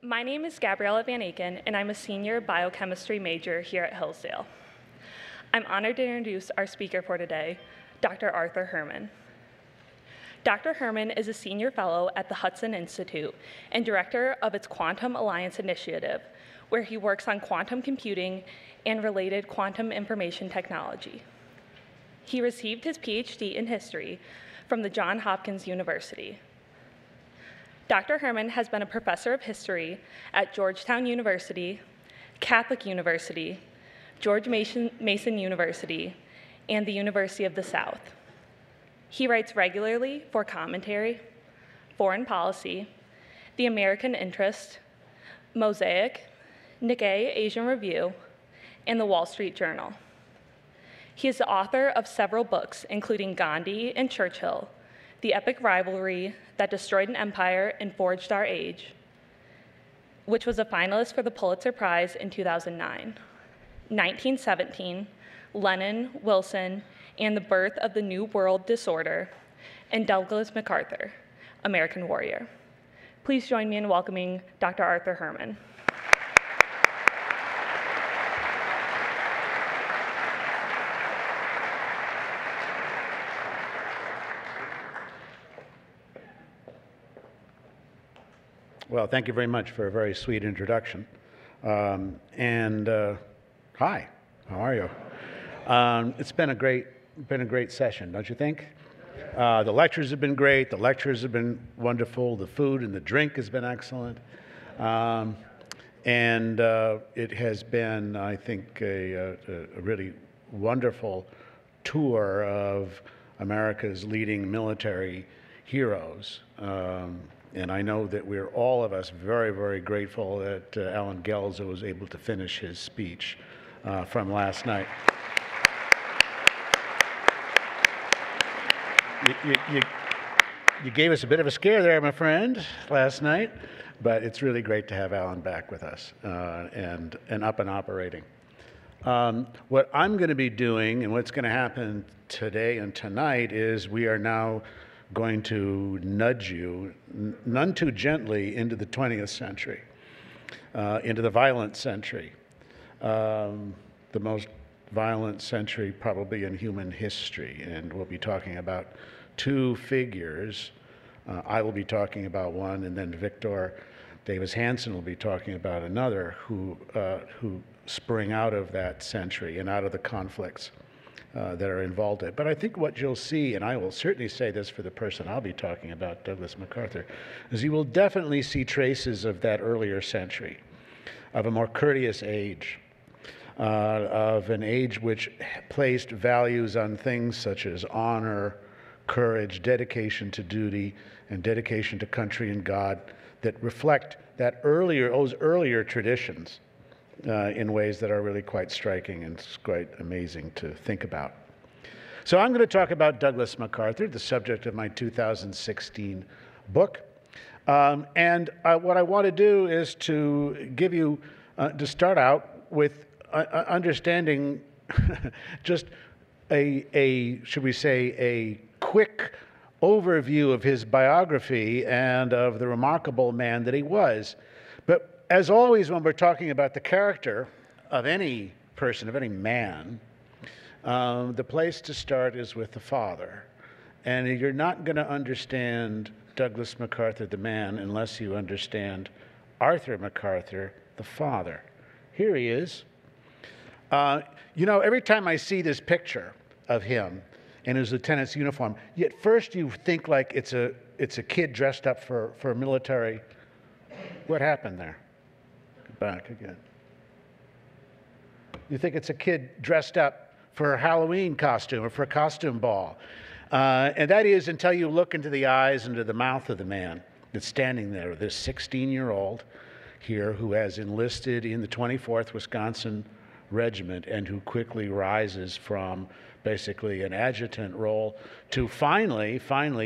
My name is Gabriella Van Aken, and I'm a senior biochemistry major here at Hillsdale. I'm honored to introduce our speaker for today, Dr. Arthur Herman. Dr. Herman is a senior fellow at the Hudson Institute and director of its Quantum Alliance Initiative, where he works on quantum computing and related quantum information technology. He received his Ph.D. in history from the Johns Hopkins University. Dr. Herman has been a professor of history at Georgetown University, Catholic University, George Mason University, and the University of the South. He writes regularly for Commentary, Foreign Policy, The American Interest, Mosaic, Nikkei Asian Review, and the Wall Street Journal. He is the author of several books, including Gandhi and Churchill, The Epic Rivalry That Destroyed an Empire and Forged Our Age, which was a finalist for the Pulitzer Prize in 2009, 1917, Lenin, Wilson, and the Birth of the New World Disorder, and Douglas MacArthur, American Warrior. Please join me in welcoming Dr. Arthur Herman. Well, thank you very much for a very sweet introduction. Hi, how are you? It's been a great session, don't you think? The lectures have been great. The lectures have been wonderful. The food and the drink has been excellent. It has been, I think, a really wonderful tour of America's leading military heroes. And I know that we're all of us very, very grateful that Alan Gelza was able to finish his speech from last night. You gave us a bit of a scare there, my friend, last night, but it's really great to have Alan back with us and up and operating. What I'm going to be doing and what's going to happen today and tonight is we are now going to nudge you, none too gently, into the 20th century, into the violent century, the most violent century probably in human history. And we'll be talking about two figures. I will be talking about one, and then Victor Davis Hanson will be talking about another who spring out of that century and out of the conflicts that are involved in it. But I think what you'll see, and I will certainly say this for the person I'll be talking about, Douglas MacArthur, is you will definitely see traces of that earlier century, of a more courteous age, of an age which placed values on things such as honor, courage, dedication to duty, and dedication to country and God that reflect those earlier traditions in ways that are really quite striking and quite amazing to think about. So I'm going to talk about Douglas MacArthur, the subject of my 2016 book. What I want to do is to give you, to start out with understanding just should we say, a quick overview of his biography and of the remarkable man that he was. But as always, when we're talking about the character of any person, of any man, the place to start is with the father. And you're not going to understand Douglas MacArthur, the man, unless you understand Arthur MacArthur, the father. Here he is. You know, every time I see this picture of him in his lieutenant's uniform, at first you think like it's a kid dressed up for military. What happened there? Back again. You think it's a kid dressed up for a Halloween costume or for a costume ball. And that is until you look into the eyes and into the mouth of the man that's standing there, this 16-year-old here who has enlisted in the 24th Wisconsin Regiment and who quickly rises from basically an adjutant role to finally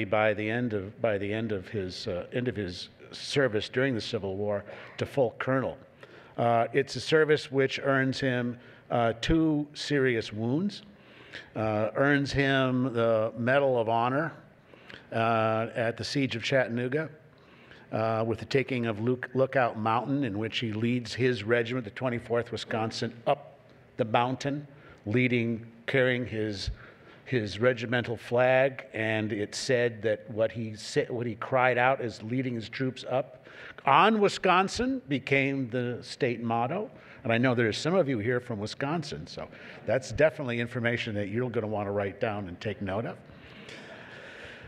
by the end of his service during the Civil War to full colonel. It's a service which earns him 2 serious wounds, earns him the Medal of Honor at the Siege of Chattanooga, with the taking of Lookout Mountain, in which he leads his regiment, the 24th Wisconsin, up the mountain, carrying his regimental flag, and it said that what he cried out as leading his troops up on Wisconsin became the state motto. And I know there's some of you here from Wisconsin, so that's definitely information that you're going to want to write down and take note of.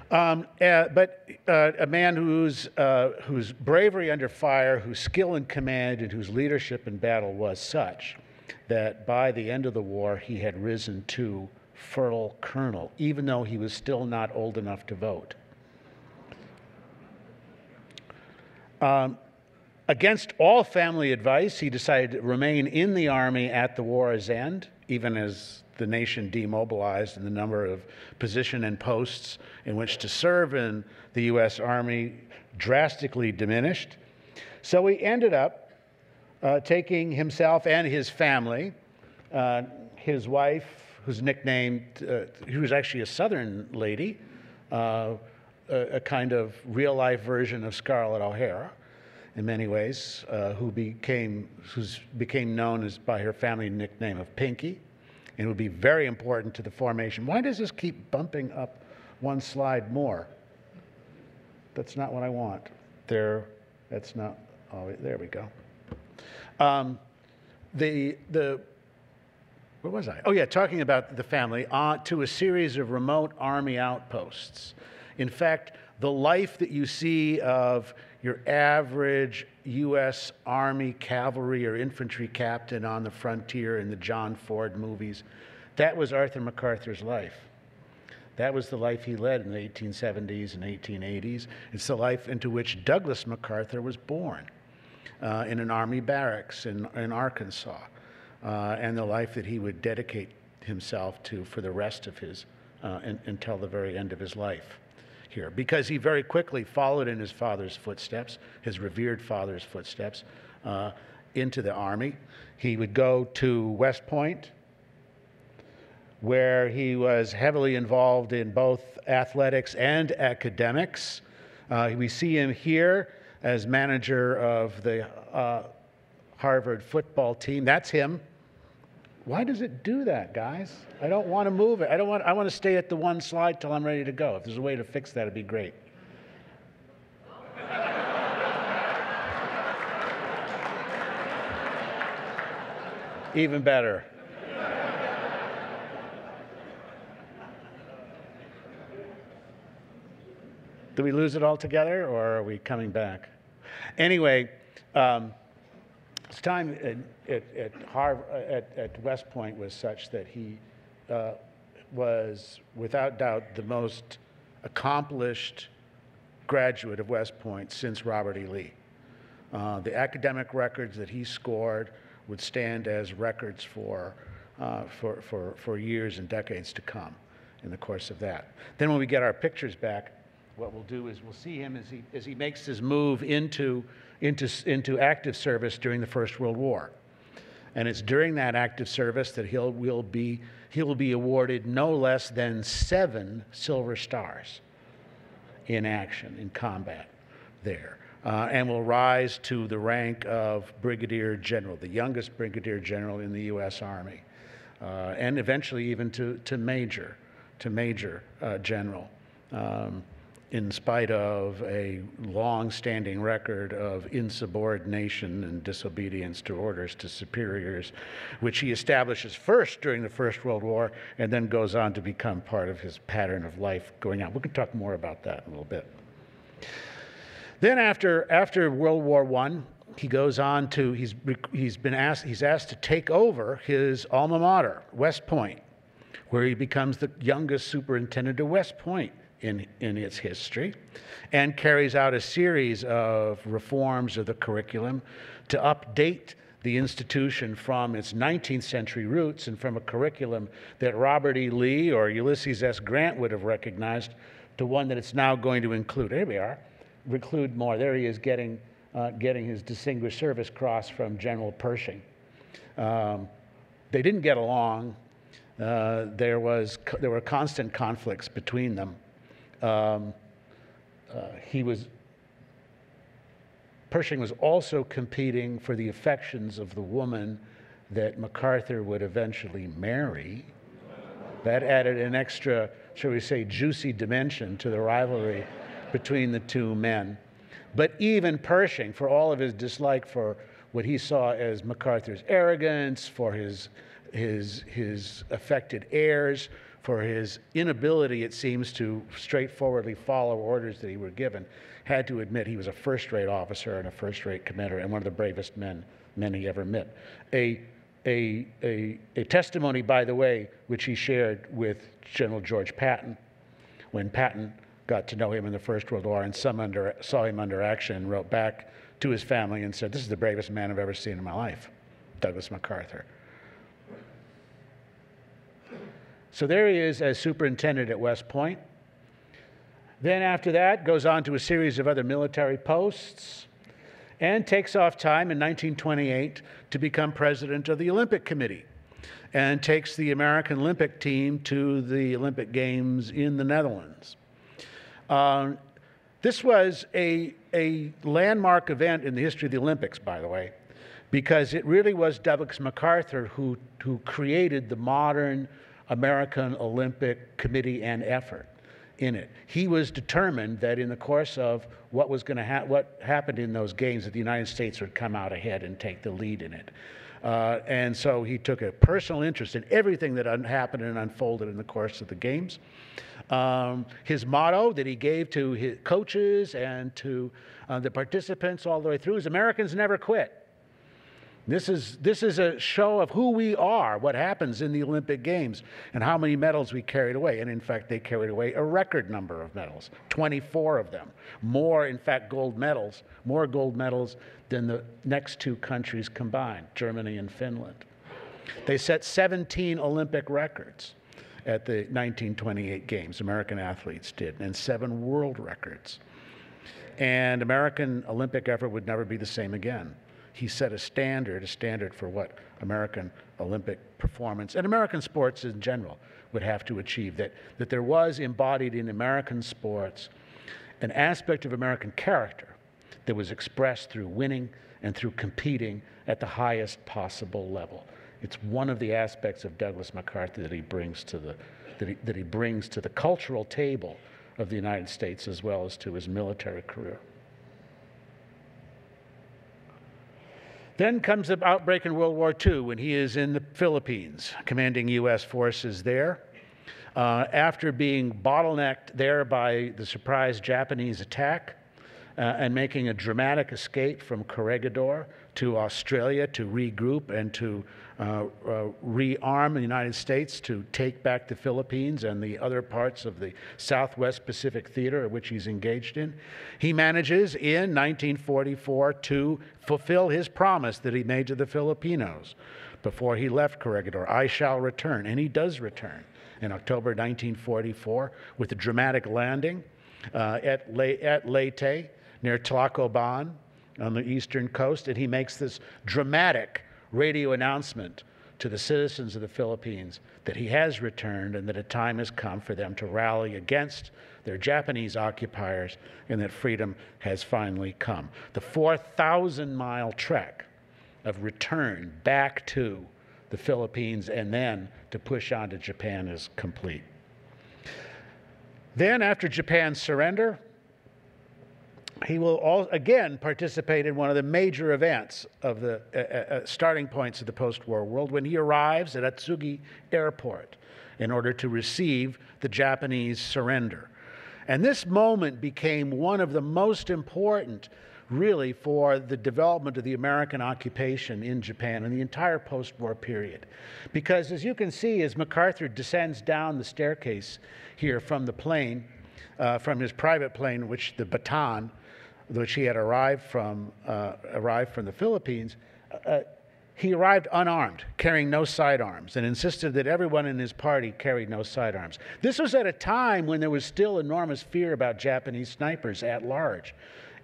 But a man whose bravery under fire, whose skill in command, and whose leadership in battle was such that by the end of the war he had risen to full colonel, even though he was still not old enough to vote. Against all family advice, he decided to remain in the Army at the war's end, even as the nation demobilized and the number of positions and posts in which to serve in the U.S. Army drastically diminished. So he ended up taking himself and his family, his wife, who's nicknamed, who was actually a Southern lady, a kind of real-life version of Scarlett O'Hara, in many ways, who became known as by her family nickname of Pinky, and would be very important to the formation. Why does this keep bumping up one slide more? That's not what I want. That's not. Oh, there we go. Where was I? Oh yeah, talking about the family to a series of remote Army outposts. In fact, the life that you see of your average U.S. Army cavalry or infantry captain on the frontier in the John Ford movies, that was Arthur MacArthur's life. That was the life he led in the 1870s and 1880s. It's the life into which Douglas MacArthur was born in an Army barracks in Arkansas, and the life that he would dedicate himself to for the rest of his, until the very end of his life here, because he very quickly followed in his father's footsteps, his revered father's footsteps, into the Army. He would go to West Point, where he was heavily involved in both athletics and academics. We see him here as manager of the Harvard football team. That's him. Why does it do that, guys? I don't want to move it. I want to stay at the one slide till I'm ready to go. If there's a way to fix that, it'd be great. Even better. Do we lose it altogether, or are we coming back? Anyway, his time at West Point was such that he was, without doubt, the most accomplished graduate of West Point since Robert E. Lee. The academic records that he scored would stand as records for years and decades to come in the course of that. Then when we get our pictures back, what we'll do is we'll see him as he makes his move into active service during the First World War. And it's during that active service that he'll be awarded no less than 7 Silver Stars in action, in combat there. And will rise to the rank of Brigadier General, the youngest Brigadier General in the U.S. Army, and eventually even to Major General, in spite of a long-standing record of insubordination and disobedience to orders to superiors, which he establishes first during the First World War and then goes on to become part of his pattern of life going on. We can talk more about that in a little bit. Then after World War I, he goes on to, he's asked to take over his alma mater, West Point, where he becomes the youngest superintendent of West Point in its history, and carries out a series of reforms of the curriculum to update the institution from its 19th century roots and from a curriculum that Robert E. Lee or Ulysses S. Grant would have recognized to one that it's now going to include. There we are. Include more. There he is getting his Distinguished Service Cross from General Pershing. They didn't get along. There were constant conflicts between them. Pershing was also competing for the affections of the woman that MacArthur would eventually marry. That added an extra, shall we say, juicy dimension to the rivalry between the two men. But even Pershing, for all of his dislike for what he saw as MacArthur's arrogance, for his affected heirs, for his inability, it seems, to straightforwardly follow orders that he were given, had to admit he was a first-rate officer and a first-rate commander and one of the bravest men he ever met. A testimony, by the way, which he shared with General George Patton, when Patton got to know him in the First World War and saw him under action and wrote back to his family and said, "This is the bravest man I've ever seen in my life, Douglas MacArthur." So there he is as superintendent at West Point. Then after that, goes on to a series of other military posts and takes off time in 1928 to become president of the Olympic Committee and takes the American Olympic team to the Olympic Games in the Netherlands. This was a landmark event in the history of the Olympics, by the way, because it really was Douglas MacArthur who created the modern American Olympic Committee and effort in it. He was determined that in the course of what happened in those games, that the United States would come out ahead and take the lead in it. And so he took a personal interest in everything that happened and unfolded in the course of the games. His motto that he gave to his coaches and to the participants all the way through is, "Americans never quit." This is a show of who we are, what happens in the Olympic Games, and how many medals we carried away. And in fact, they carried away a record number of medals, 24 of them. More, in fact, more gold medals than the next two countries combined, Germany and Finland. They set 17 Olympic records at the 1928 Games, American athletes did, and 7 world records. And American Olympic effort would never be the same again. He set a standard for what American Olympic performance and American sports in general would have to achieve, that there was embodied in American sports an aspect of American character that was expressed through winning and through competing at the highest possible level. It's one of the aspects of Douglas MacArthur that he brings to the cultural table of the United States as well as to his military career. Then comes the outbreak in World War II when he is in the Philippines, commanding U.S. forces there. After being bottlenecked there by the surprise Japanese attack and making a dramatic escape from Corregidor to Australia to regroup and to rearm the United States to take back the Philippines and the other parts of the Southwest Pacific Theater, which he's engaged in, he manages in 1944 to fulfill his promise that he made to the Filipinos before he left Corregidor. "I shall return," and he does return in October 1944 with a dramatic landing at Leyte near Tlacoban on the eastern coast, and he makes this dramatic radio announcement to the citizens of the Philippines that he has returned and that a time has come for them to rally against their Japanese occupiers and that freedom has finally come. The 4,000-mile trek of return back to the Philippines and then to push on to Japan is complete. Then, after Japan's surrender, he will again participate in one of the major events of the starting points of the post-war world when he arrives at Atsugi Airport in order to receive the Japanese surrender. And this moment became one of the most important, really, for the development of the American occupation in Japan in the entire post-war period. Because as you can see, as MacArthur descends down the staircase here from the plane, from his private plane, the Bataan, which he had arrived from the Philippines, he arrived unarmed, carrying no sidearms, and insisted that everyone in his party carried no sidearms. This was at a time when there was still enormous fear about Japanese snipers at large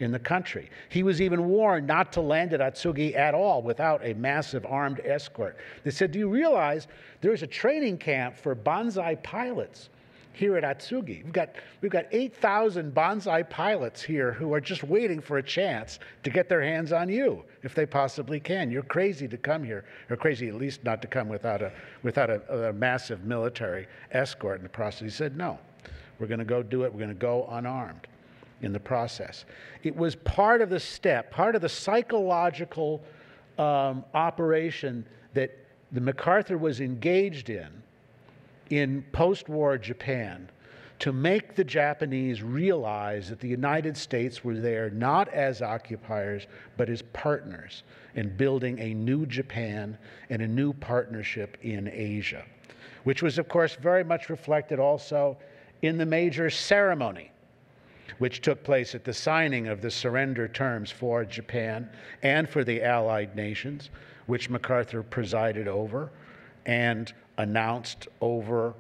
in the country. He was even warned not to land at Atsugi at all without a massive armed escort. They said, "Do you realize there's a training camp for Banzai pilots here at Atsugi. We've got 8,000 Banzai pilots here who are just waiting for a chance to get their hands on you, if they possibly can. You're crazy to come here, or crazy at least not to come without a massive military escort in the process. He said, no, we're going to go do it. We're going to go unarmed in the process. It was part of the step, part of the psychological operation that the MacArthur was engaged in post-war Japan, to make the Japanese realize that the United States were there not as occupiers, but as partners in building a new Japan and a new partnership in Asia, which was, of course, very much reflected also in the major ceremony, which took place at the signing of the surrender terms for Japan and for the Allied nations, which MacArthur presided over and announced over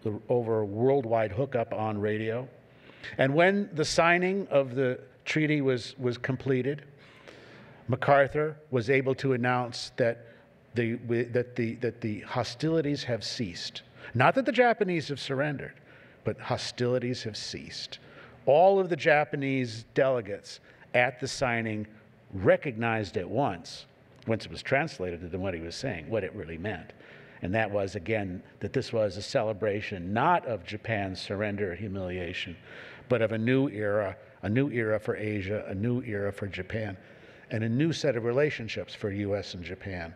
worldwide hookup on radio. And when the signing of the treaty was completed, MacArthur was able to announce that the hostilities have ceased. Not that the Japanese have surrendered, but hostilities have ceased. All of the Japanese delegates at the signing recognized at once it was translated to them what he was saying, what it really meant. And that was, again, that this was a celebration not of Japan's surrender or humiliation, but of a new era for Asia, a new era for Japan, and a new set of relationships for U.S. and Japan.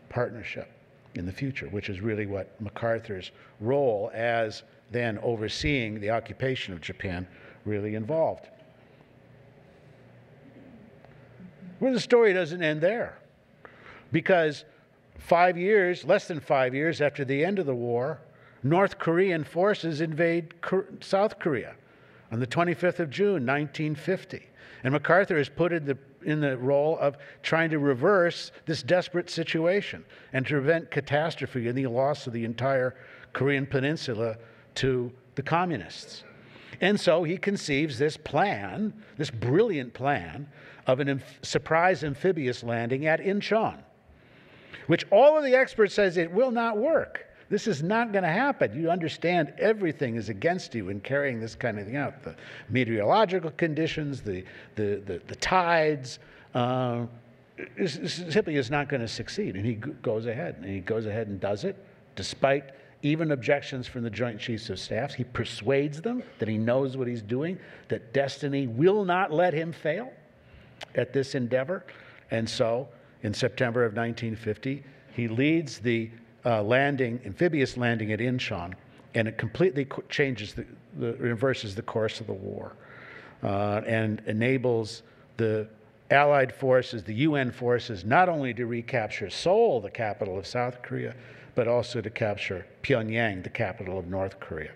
Partnership in the future, which is really what MacArthur's role as then overseeing the occupation of Japan really involved. Well, the story doesn't end there, because less than 5 years after the end of the war, North Korean forces invade South Korea on the 25th of June, 1950. And MacArthur is put in the role of trying to reverse this desperate situation and to prevent catastrophe and the loss of the entire Korean peninsula to the communists. And so he conceives this plan, this brilliant plan, of a surprise amphibious landing at Incheon, which all of the experts says it will not work. This is not going to happen. You understand everything is against you in carrying this kind of thing out. The meteorological conditions, the tides, simply is not going to succeed. And he goes ahead, and does it, despite even objections from the Joint Chiefs of Staff. He persuades them that he knows what he's doing, that destiny will not let him fail at this endeavor. And so, in September of 1950, he leads the amphibious landing at Incheon, and it completely reverses the course of the war, and enables the Allied forces, the UN forces, not only to recapture Seoul, the capital of South Korea, but also to capture Pyongyang, the capital of North Korea,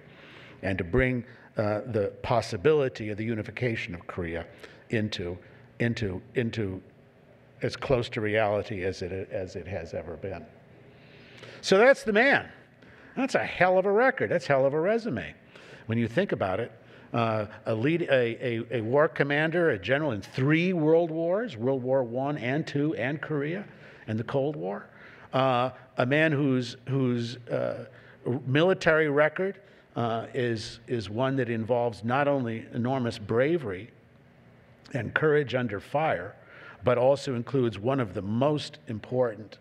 and to bring the possibility of the unification of Korea into as close to reality as it has ever been. So that's the man. That's a hell of a record. That's a hell of a resume. When you think about it, a war commander, a general in 3 world wars, World War I and II and Korea and the Cold War, a man whose military record is one that involves not only enormous bravery and courage under fire, but also includes one of the most important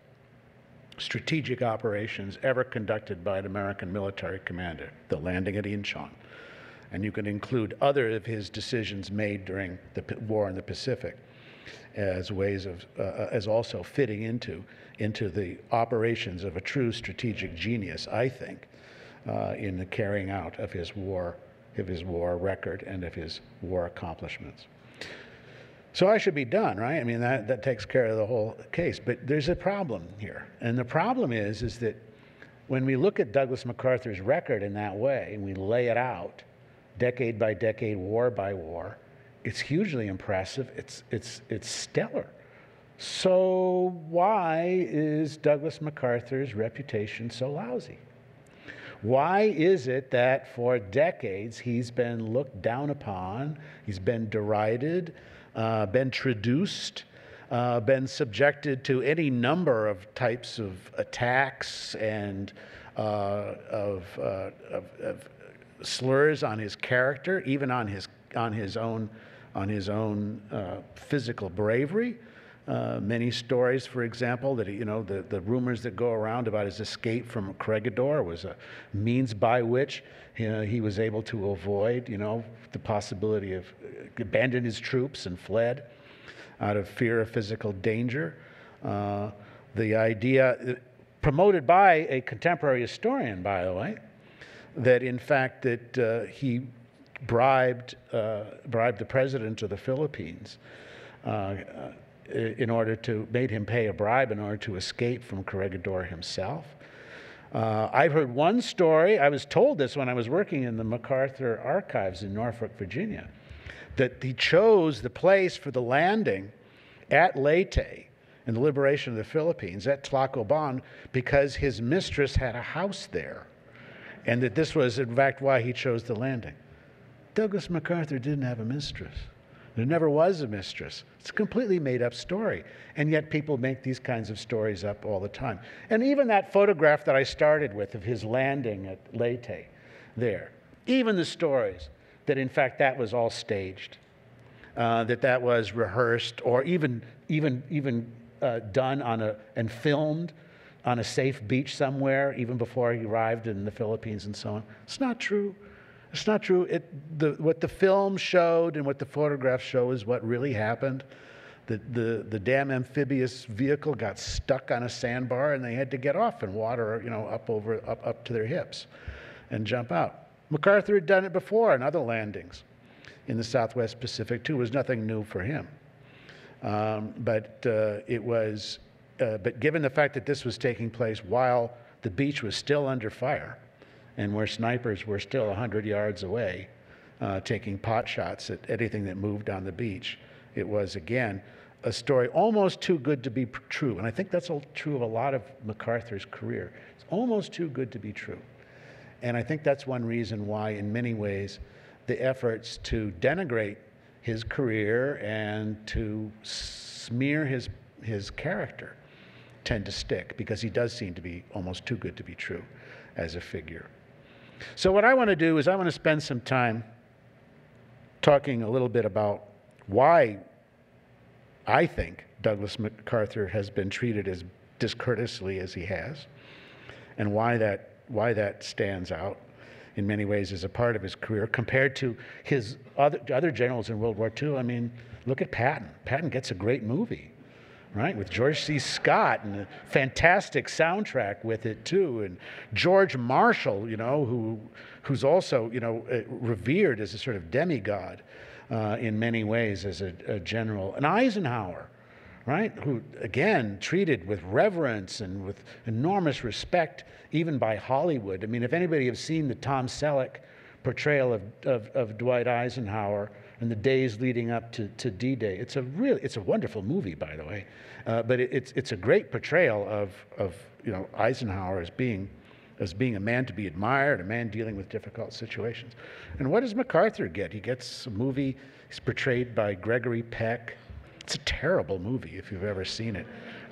strategic operations ever conducted by an American military commander, the landing at Incheon. And you can include other of his decisions made during the war in the Pacific as ways of, as also fitting into the operations of a true strategic genius, I think, in the carrying out of his war record and of his war accomplishments. So I should be done, right? I mean, that takes care of the whole case. But there's a problem here. And the problem is that when we look at Douglas MacArthur's record in that way, and we lay it out, decade by decade, war by war, it's hugely impressive. It's stellar. So why is Douglas MacArthur's reputation so lousy? Why is it that for decades he's been looked down upon, he's been derided, been traduced, been subjected to any number of types of attacks and of slurs on his character, even on his own physical bravery. Many stories, for example, that the rumors that go around about his escape from Corregidor was a means by which he was able to avoid, the possibility of abandoned his troops and fled out of fear of physical danger. The idea, promoted by a contemporary historian, by the way, that in fact that he bribed the president of the Philippines made him pay a bribe in order to escape from Corregidor himself. I've heard one story, I was told this when I was working in the MacArthur archives in Norfolk, Virginia, that he chose the place for the landing at Leyte in the liberation of the Philippines, at Tlacoban, because his mistress had a house there, and that this was in fact why he chose the landing. Douglas MacArthur didn't have a mistress. There never was a mistress. It's a completely made-up story. And yet people make these kinds of stories up all the time. And even that photograph that I started with of his landing at Leyte there, even the stories that in fact that was all staged, that was rehearsed or even done and filmed on a safe beach somewhere even before he arrived in the Philippines and so on. It's not true. It's not true. What the film showed and what the photographs show is what really happened. The damn amphibious vehicle got stuck on a sandbar and they had to get off and water, up to their hips and jump out. MacArthur had done it before on other landings in the Southwest Pacific too. It was nothing new for him. But given the fact that this was taking place while the beach was still under fire, and where snipers were still 100 yards away, taking pot shots at anything that moved on the beach. It was, again, a story almost too good to be true. And I think that's true of a lot of MacArthur's career. It's almost too good to be true. And I think that's one reason why, in many ways, the efforts to denigrate his career and to smear his character tend to stick, because he does seem to be almost too good to be true as a figure. So what I want to do is I want to spend some time talking a little bit about why I think Douglas MacArthur has been treated as discourteously as he has, and why that stands out in many ways as a part of his career compared to his other generals in World War II. I mean, look at Patton. Patton gets a great movie, right, with George C. Scott and a fantastic soundtrack with it too, and George Marshall, who's also revered as a sort of demigod in many ways as a general, and Eisenhower, right, who again treated with reverence and with enormous respect even by Hollywood. I mean, if anybody has seen the Tom Selleck portrayal of Dwight Eisenhower in the days leading up to D-Day. It's a wonderful movie, by the way, but it's a great portrayal of Eisenhower as being a man to be admired, a man dealing with difficult situations. And what does MacArthur get? He gets a movie. He's portrayed by Gregory Peck. It's a terrible movie if you've ever seen it.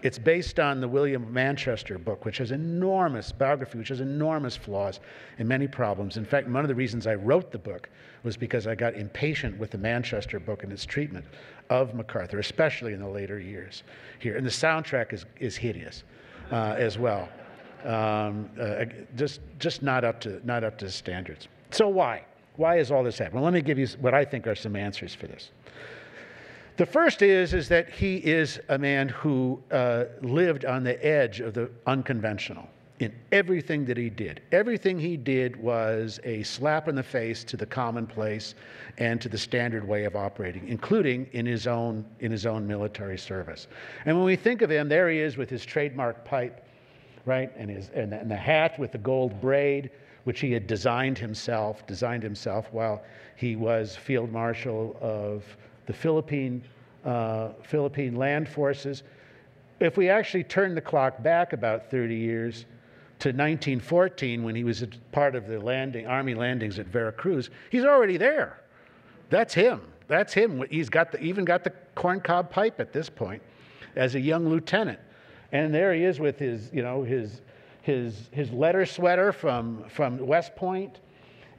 It's based on the William Manchester book, which has enormous biography, which has enormous flaws and many problems. In fact, one of the reasons I wrote the book was because I got impatient with the Manchester book and its treatment of MacArthur, especially in the later years here. And the soundtrack is hideous as well. Just not up to standards. So why? Why is all this happening? Well, let me give you what I think are some answers for this. The first is that he is a man who lived on the edge of the unconventional in everything that he did. Everything he did was a slap in the face to the commonplace and to the standard way of operating, including in his own military service. And when we think of him, there he is with his trademark pipe, right, and the hat with the gold braid, which he had designed himself while he was Field Marshal of the Philippine land forces. If we actually turn the clock back about 30 years to 1914, when he was a part of the Army landings at Veracruz, he's already there. That's him. He's even got the corncob pipe at this point as a young lieutenant. And there he is with his leather sweater from West Point,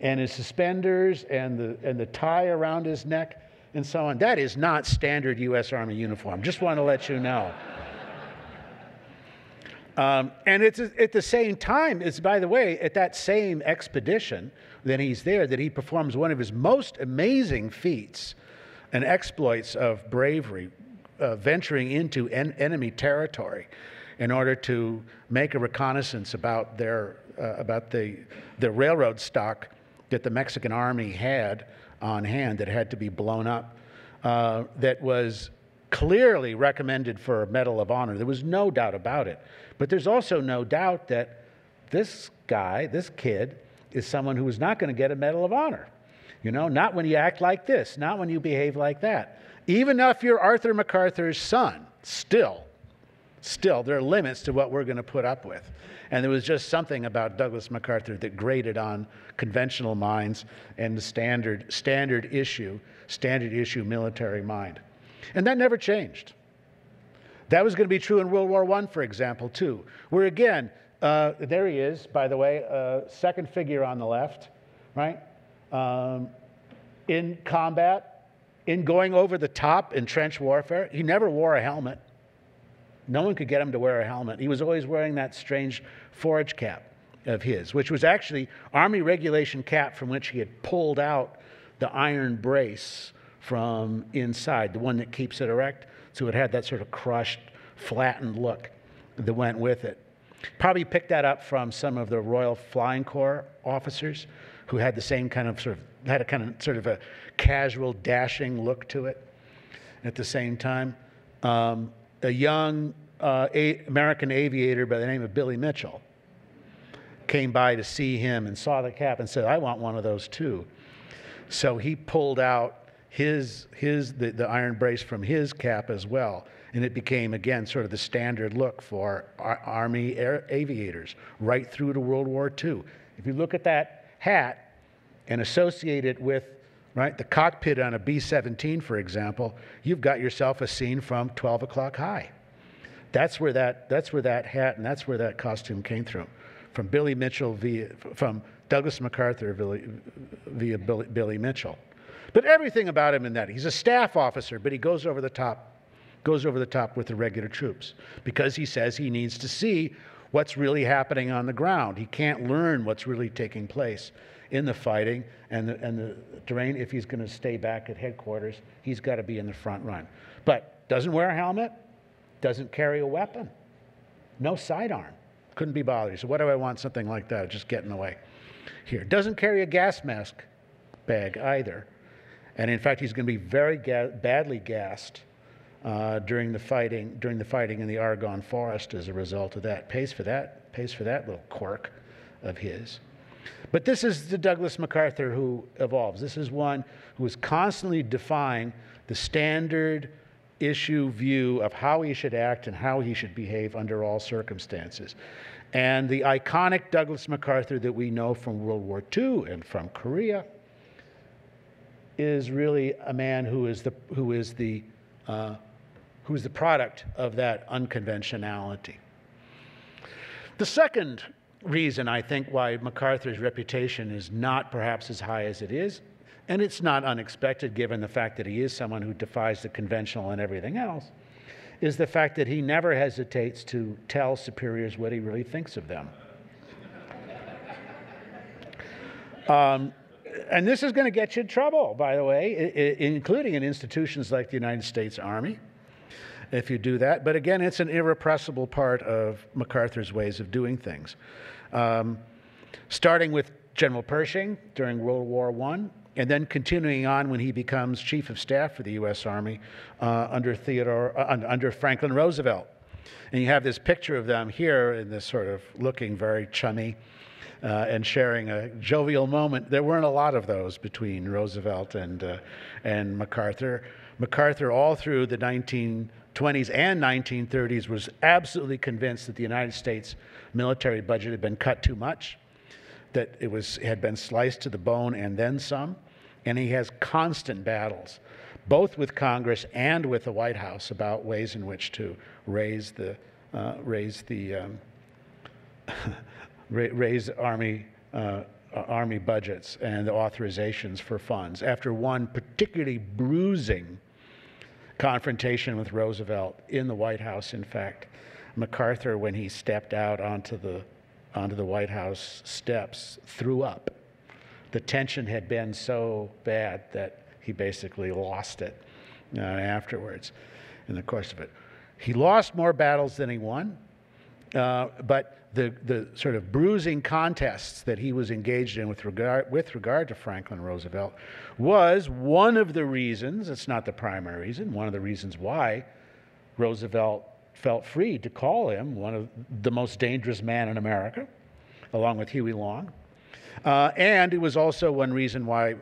and his suspenders and the tie around his neck and so on. That is not standard U.S. Army uniform. Just want to let you know. And it's at the same time, it's, by the way, at that same expedition that he's there, that he performs one of his most amazing feats and exploits of bravery, venturing into enemy territory in order to make a reconnaissance about the railroad stock that the Mexican army had on hand that had to be blown up, that was clearly recommended for a Medal of Honor. There was no doubt about it. But there's also no doubt that this guy, this kid, is someone who is not going to get a Medal of Honor. You know, not when you act like this, not when you behave like that. Even if you're Arthur MacArthur's son, still, there are limits to what we're going to put up with. And there was just something about Douglas MacArthur that grated on conventional minds and the standard issue military mind. And that never changed. That was going to be true in World War I, for example, too, where again, there he is, by the way, second figure on the left, right? In combat, in going over the top in trench warfare. He never wore a helmet. No one could get him to wear a helmet. He was always wearing that strange forage cap of his, which was actually Army regulation cap from which he had pulled out the iron brace from inside, the one that keeps it erect. So it had that sort of crushed, flattened look that went with it. Probably picked that up from some of the Royal Flying Corps officers who had the same kind of had a casual, dashing look to it. At the same time, a young American aviator by the name of Billy Mitchell came by to see him and saw the cap and said, "I want one of those too." So he pulled out the iron brace from his cap as well, and it became again sort of the standard look for Army aviators right through to World War II. If you look at that hat and associate it with the cockpit on a B-17, for example, you've got yourself a scene from 12 O'Clock High. That's where that hat and that's where that costume came from Billy Mitchell from Douglas MacArthur via Billy Mitchell. But everything about him in that, he's a staff officer, but he goes over the top with the regular troops because he says he needs to see what's really happening on the ground. He can't learn what's really taking place in the fighting and the terrain. If he's going to stay back at headquarters, he's got to be in the front run. But doesn't wear a helmet, doesn't carry a weapon, no sidearm. Couldn't be bothered. So what do I want something like that? Just get in the way here. Doesn't carry a gas mask bag either. And in fact, he's going to be very badly gassed during the fighting in the Argonne Forest as a result of that. Pays for that little quirk of his. But this is the Douglas MacArthur who evolves. This is one who is constantly defying the standard issue view of how he should act and how he should behave under all circumstances. And the iconic Douglas MacArthur that we know from World War II and from Korea is really a man who is the product of that unconventionality. The second reason, I think, why MacArthur's reputation is not perhaps as high as it is, and it's not unexpected given the fact that he is someone who defies the conventional and everything else, is the fact that he never hesitates to tell superiors what he really thinks of them. And this is going to get you in trouble, by the way, including in institutions like the United States Army, if you do that. But again, it's an irrepressible part of MacArthur's ways of doing things. Starting with General Pershing during World War I, and then continuing on when he becomes Chief of Staff for the U.S. Army under Franklin Roosevelt. And you have this picture of them here in this sort of looking very chummy and sharing a jovial moment. There weren't a lot of those between Roosevelt and MacArthur. MacArthur, all through the 1920s and 1930s, was absolutely convinced that the United States military budget had been cut too much, that it had been sliced to the bone and then some, and he has constant battles, both with Congress and with the White House, about ways in which to raise Army Army budgets and the authorizations for funds after one particularly bruising confrontation with Roosevelt in the White House. In fact, MacArthur, when he stepped out onto the White House steps, threw up. The tension had been so bad that he basically lost it afterwards in the course of it. He lost more battles than he won, but the sort of bruising contests that he was engaged in with regard to Franklin Roosevelt was one of the reasons, it's not the primary reason, one of the reasons why Roosevelt felt free to call him one of the most dangerous man in America, along with Huey Long. And it was also one reason why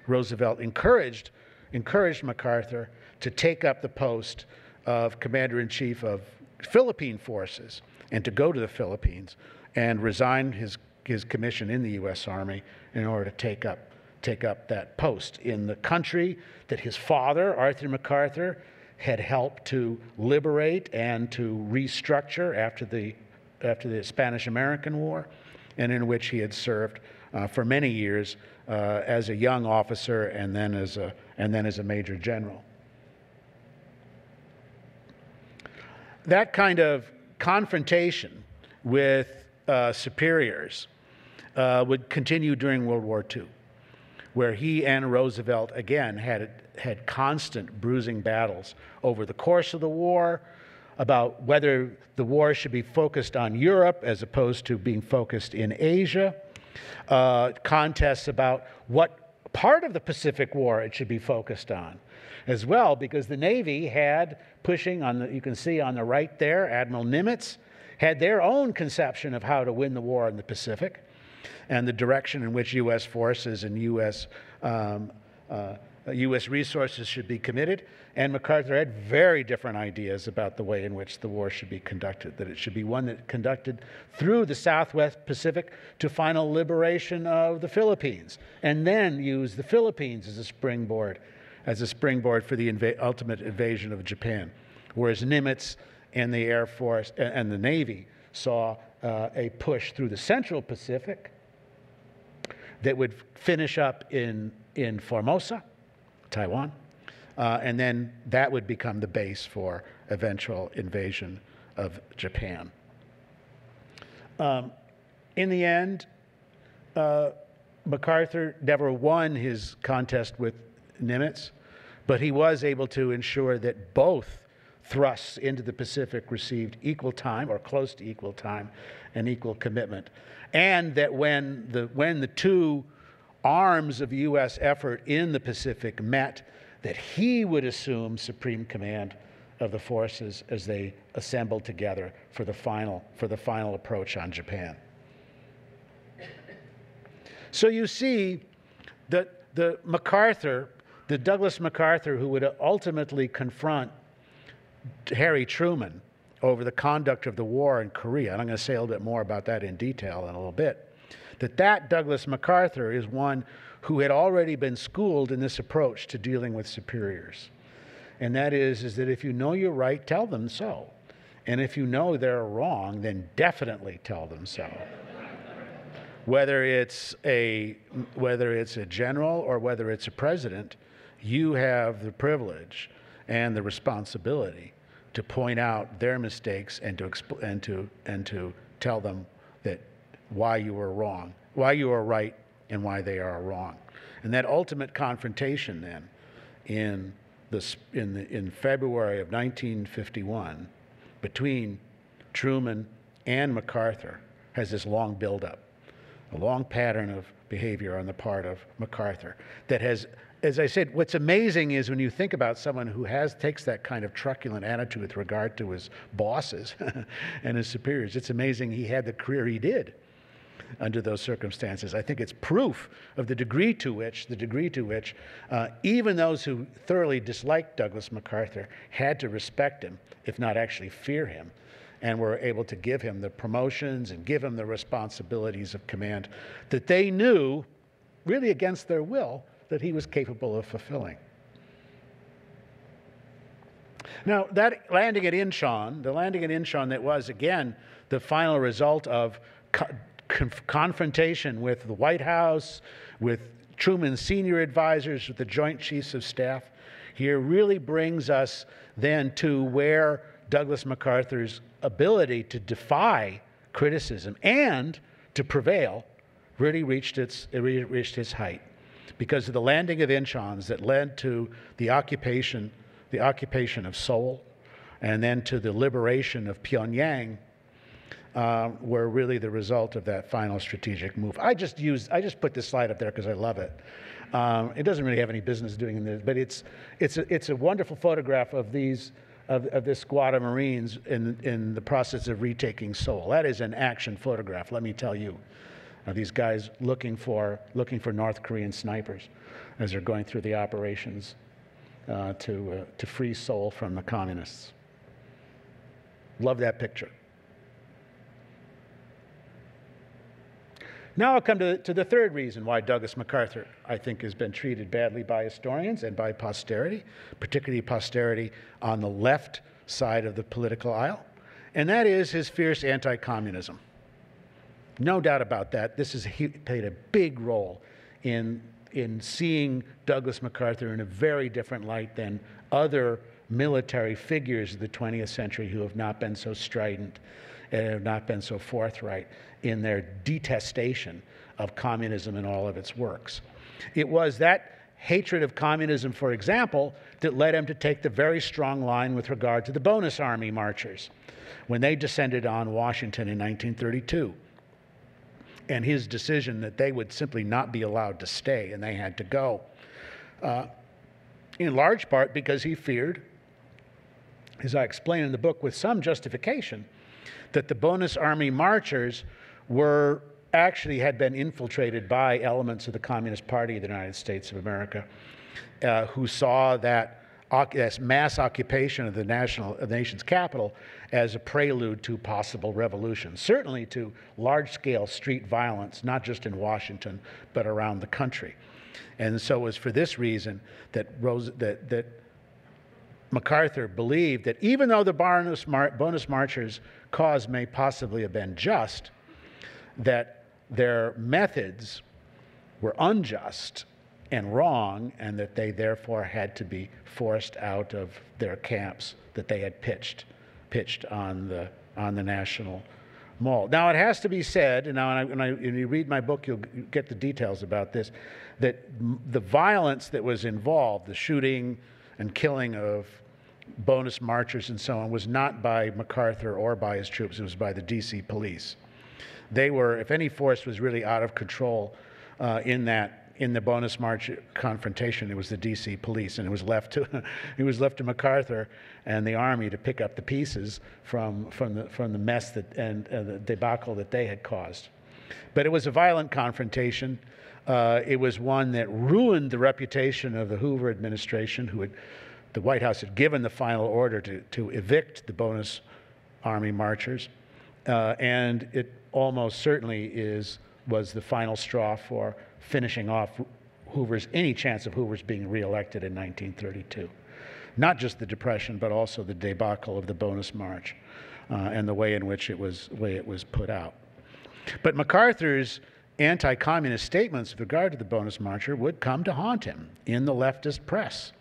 Roosevelt encouraged MacArthur to take up the post of Commander-in-Chief of Philippine forces and to go to the Philippines and resign his commission in the U.S. Army in order to take up that post in the country that his father, Arthur MacArthur, had helped to liberate and to restructure after the Spanish-American War, and in which he had served for many years as a young officer and then as a major general. That kind of confrontation with superiors would continue during World War II, where he and Roosevelt again had constant bruising battles over the course of the war, about whether the war should be focused on Europe as opposed to being focused in Asia, contests about what part of the Pacific War it should be focused on as well, because the Navy had pushing on the, you can see on the right there, Admiral Nimitz had their own conception of how to win the war in the Pacific and the direction in which U.S. forces and U.S. resources should be committed. And MacArthur had very different ideas about the way in which the war should be conducted, that it should be one that conducted through the Southwest Pacific to final liberation of the Philippines, and then use the Philippines as a springboard for the ultimate invasion of Japan. Whereas Nimitz and the Air Force and the Navy saw a push through the Central Pacific that would finish up in Formosa, Taiwan, and then that would become the base for eventual invasion of Japan. In the end, MacArthur never won his contest with Nimitz, but he was able to ensure that both thrusts into the Pacific received equal time, or close to equal time, and equal commitment. And that when the two arms of U.S. effort in the Pacific met, that he would assume supreme command of the forces as they assembled together for the final approach on Japan. So you see that the Douglas MacArthur, who would ultimately confront Harry Truman over the conduct of the war in Korea, and I'm going to say a little bit more about that in detail in a little bit, that Douglas MacArthur is one who had already been schooled in this approach to dealing with superiors. And that is that if you know you're right, tell them so. And if you know they're wrong, then definitely tell them so. Whether it's a general or whether it's a president, you have the privilege and the responsibility to point out their mistakes and to tell them that why you were wrong, why you are right, and why they are wrong. And that ultimate confrontation then in February of 1951 between Truman and MacArthur has this long buildup, a long pattern of behavior on the part of MacArthur that has, as I said, what's amazing is when you think about someone who takes that kind of truculent attitude with regard to his bosses and his superiors, it's amazing he had the career he did under those circumstances. I think it's proof of the degree to which even those who thoroughly disliked Douglas MacArthur had to respect him, if not actually fear him, and were able to give him the promotions and give him the responsibilities of command that they knew, really against their will, that he was capable of fulfilling. Now, that landing at Incheon, that was, again, the final result of confrontation with the White House, with Truman's senior advisors, with the Joint Chiefs of Staff here really brings us then to where Douglas MacArthur's ability to defy criticism and to prevail really reached its height because of the landing of Inchons that led to the occupation of Seoul and then to the liberation of Pyongyang were really the result of that final strategic move. I just put this slide up there because I love it. It doesn't really have any business doing this, but it's a wonderful photograph of this squad of Marines in the process of retaking Seoul. That is an action photograph, let me tell you. These guys looking for North Korean snipers as they're going through the operations to free Seoul from the communists. Love that picture. Now I'll come to the third reason why Douglas MacArthur, I think, has been treated badly by historians and by posterity, particularly posterity on the left side of the political aisle, and that is his fierce anti-communism. No doubt about that. He played a big role in seeing Douglas MacArthur in a very different light than other military figures of the 20th century who have not been so strident and have not been so forthright in their detestation of communism and all of its works. It was that hatred of communism, for example, that led him to take the very strong line with regard to the bonus army marchers when they descended on Washington in 1932. And his decision that they would simply not be allowed to stay and they had to go. In large part because he feared, as I explain in the book with some justification, that the bonus army marchers had been infiltrated by elements of the Communist Party of the United States of America, who saw that mass occupation of the nation's capital as a prelude to possible revolution, certainly to large-scale street violence, not just in Washington, but around the country. And so it was for this reason that MacArthur believed that even though the bonus marchers' cause may possibly have been just, that their methods were unjust and wrong, and that they therefore had to be forced out of their camps that they had pitched on the National Mall. Now, it has to be said, and now when you read my book, you'll get the details about this, that the violence that was involved, the shooting and killing of bonus marchers and so on, was not by MacArthur or by his troops. It was by the D.C. police. They were, if any force was really out of control in the bonus march confrontation, it was the D.C. police, and it was left to MacArthur and the army to pick up the pieces from the mess and the debacle that they had caused. But it was a violent confrontation. It was one that ruined the reputation of the Hoover administration, the White House had given the final order to evict the bonus army marchers, and it almost certainly was the final straw for finishing off any chance of Hoover's being reelected in 1932. Not just the Depression, but also the debacle of the bonus march and the way in which it was put out. But MacArthur's anti-communist statements with regard to the bonus marcher would come to haunt him in the leftist press.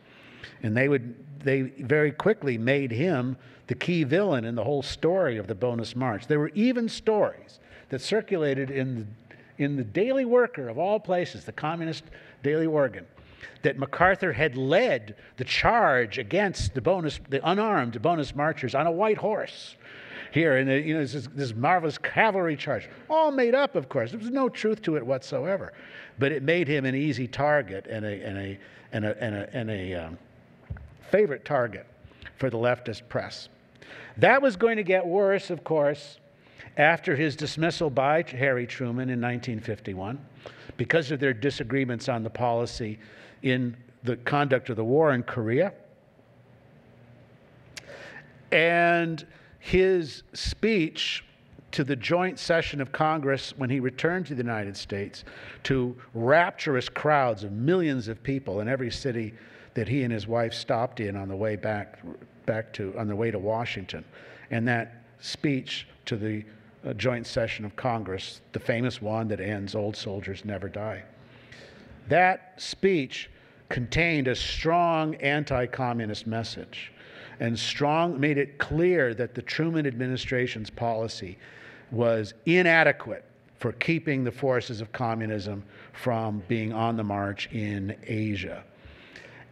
And they very quickly made him the key villain in the whole story of the bonus march. There were even stories that circulated in the Daily Worker, of all places, the communist daily organ, that MacArthur had led the charge against the unarmed bonus marchers on a white horse here, and this marvelous cavalry charge, all made up, of course. There was no truth to it whatsoever, but it made him an easy target and a favorite target for the leftist press. That was going to get worse, of course, after his dismissal by Harry Truman in 1951, because of their disagreements on the policy in the conduct of the war in Korea. And his speech to the joint session of Congress when he returned to the United States to rapturous crowds of millions of people in every city that he and his wife stopped in on the way on the way to Washington. And that speech to the joint session of Congress, the famous one that ends, "Old soldiers never die." That speech contained a strong anti-communist message and made it clear that the Truman administration's policy was inadequate for keeping the forces of communism from being on the march in Asia.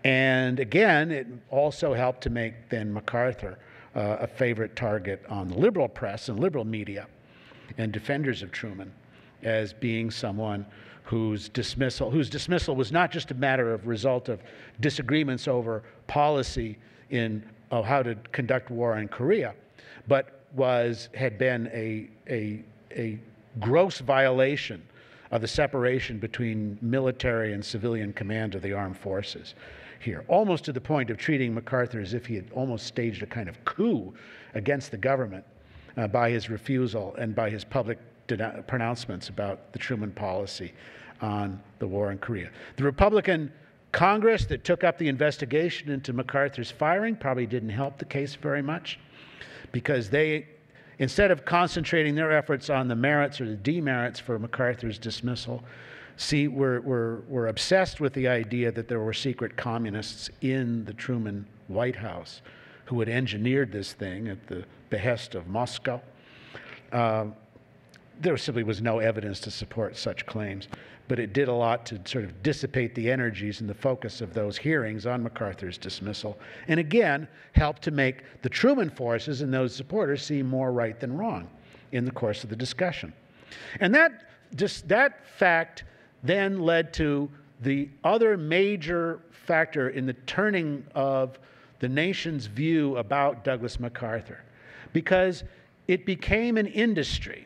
And again, it also helped to make then MacArthur a favorite target on the liberal press and liberal media and defenders of Truman as being someone whose dismissal was not just a result of disagreements over policy of how to conduct war in Korea, but had been a gross violation of the separation between military and civilian command of the armed forces here, almost to the point of treating MacArthur as if he had almost staged a kind of coup against the government by his refusal and by his public pronouncements about the Truman policy on the war in Korea. The Republican Congress that took up the investigation into MacArthur's firing probably didn't help the case very much, because they, instead of concentrating their efforts on the merits or the demerits for MacArthur's dismissal, were obsessed with the idea that there were secret communists in the Truman White House who had engineered this thing at the behest of Moscow. There simply was no evidence to support such claims, but it did a lot to sort of dissipate the energies and the focus of those hearings on MacArthur's dismissal, and again, helped to make the Truman forces and those supporters seem more right than wrong in the course of the discussion. And that fact then led to the other major factor in the turning of the nation's view about Douglas MacArthur, because it became an industry,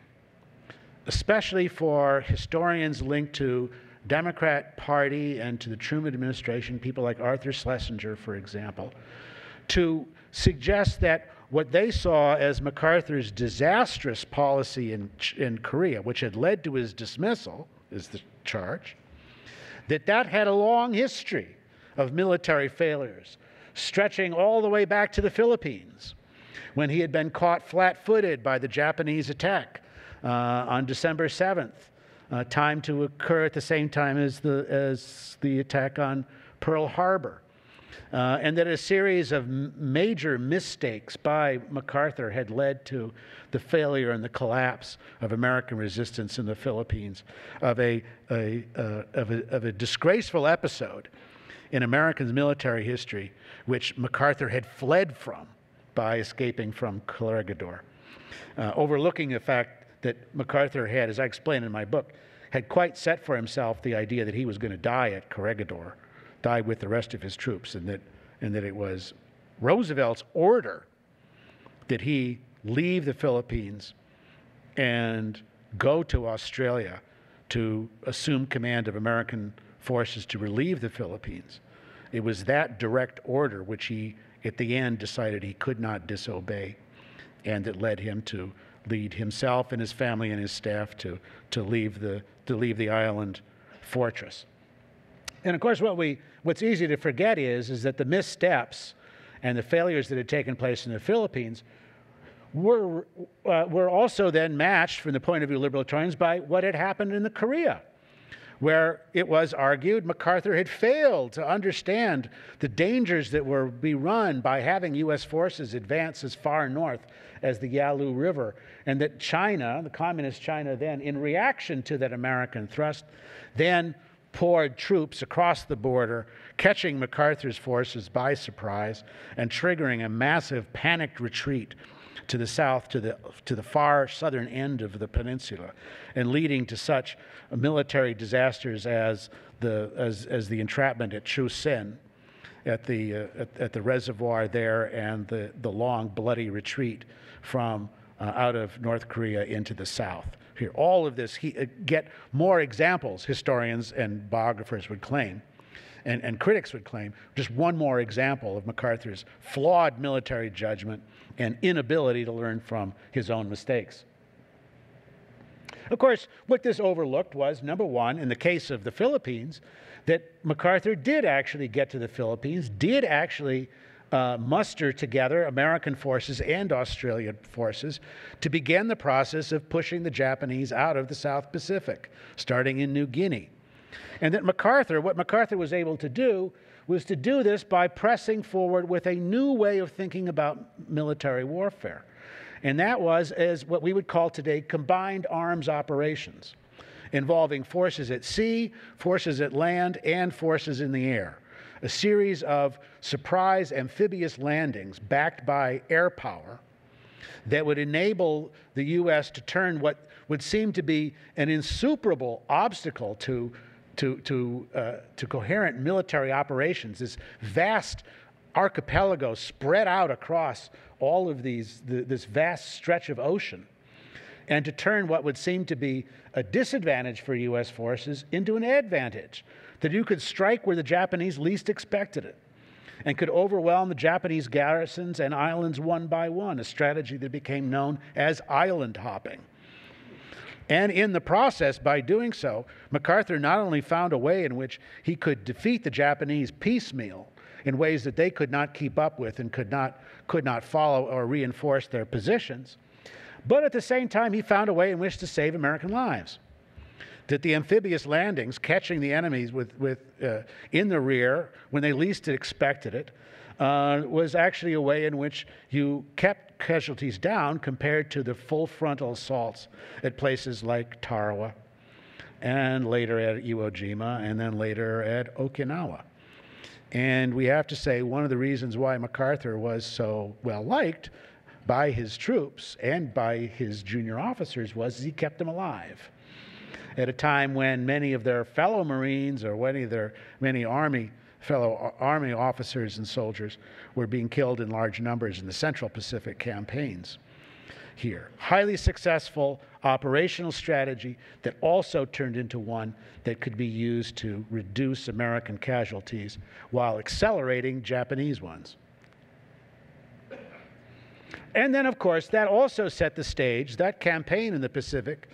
especially for historians linked to Democrat Party and to the Truman administration, people like Arthur Schlesinger, for example, to suggest that what they saw as MacArthur's disastrous policy in Korea, which had led to his dismissal, is the charge, that had a long history of military failures, stretching all the way back to the Philippines, when he had been caught flat-footed by the Japanese attack on December 7th, timed to occur at the same time as the attack on Pearl Harbor. And that a series of major mistakes by MacArthur had led to the failure and the collapse of American resistance in the Philippines, of a disgraceful episode in American military history, which MacArthur had fled from by escaping from Corregidor, overlooking the fact that MacArthur had, as I explain in my book, had quite set for himself the idea that he was going to die at Corregidor, die with the rest of his troops, and that it was Roosevelt's order that he leave the Philippines and go to Australia to assume command of American forces to relieve the Philippines. It was that direct order which he, at the end, decided he could not disobey, and that led him to lead himself and his family and his staff to leave the island fortress. And of course, what's easy to forget is that the missteps and the failures that had taken place in the Philippines were also then matched, from the point of view of liberal historians, by what had happened in the Korea, where it was argued MacArthur had failed to understand the dangers that were be run by having U.S. forces advance as far north as the Yalu River, and that China, the communist China then, in reaction to that American thrust, then poured troops across the border, catching MacArthur's forces by surprise and triggering a massive panicked retreat to the south, to the far southern end of the peninsula, and leading to such military disasters as the entrapment at Chusen, at the reservoir there, and the long bloody retreat from out of North Korea into the south. Here, all of this, get more examples, historians and biographers would claim, and critics would claim, just one more example of MacArthur's flawed military judgment and inability to learn from his own mistakes. Of course, what this overlooked was, number one, in the case of the Philippines, that MacArthur did actually get to the Philippines, did actually muster together American forces and Australian forces to begin the process of pushing the Japanese out of the South Pacific, starting in New Guinea. And that what MacArthur was able to do was to do this by pressing forward with a new way of thinking about military warfare. And that was as what we would call today combined arms operations, involving forces at sea, forces at land, and forces in the air. A series of surprise amphibious landings backed by air power that would enable the U.S. to turn what would seem to be an insuperable obstacle to coherent military operations, this vast archipelago spread out across all of this vast stretch of ocean, and to turn what would seem to be a disadvantage for U.S. forces into an advantage, that you could strike where the Japanese least expected it and could overwhelm the Japanese garrisons and islands one by one, a strategy that became known as island hopping. And in the process, by doing so, MacArthur not only found a way in which he could defeat the Japanese piecemeal in ways that they could not keep up with and could not follow or reinforce their positions, but at the same time, he found a way in which to save American lives. That the amphibious landings, catching the enemies in the rear when they least expected it, was actually a way in which you kept casualties down compared to the full frontal assaults at places like Tarawa, and later at Iwo Jima, and then later at Okinawa. And we have to say one of the reasons why MacArthur was so well liked by his troops and by his junior officers was he kept them alive at a time when many of their fellow Marines or fellow Army officers and soldiers were being killed in large numbers in the Central Pacific campaigns here. Highly successful operational strategy that also turned into one that could be used to reduce American casualties while accelerating Japanese ones. And then, of course, that also set the stage, that campaign in the Pacific,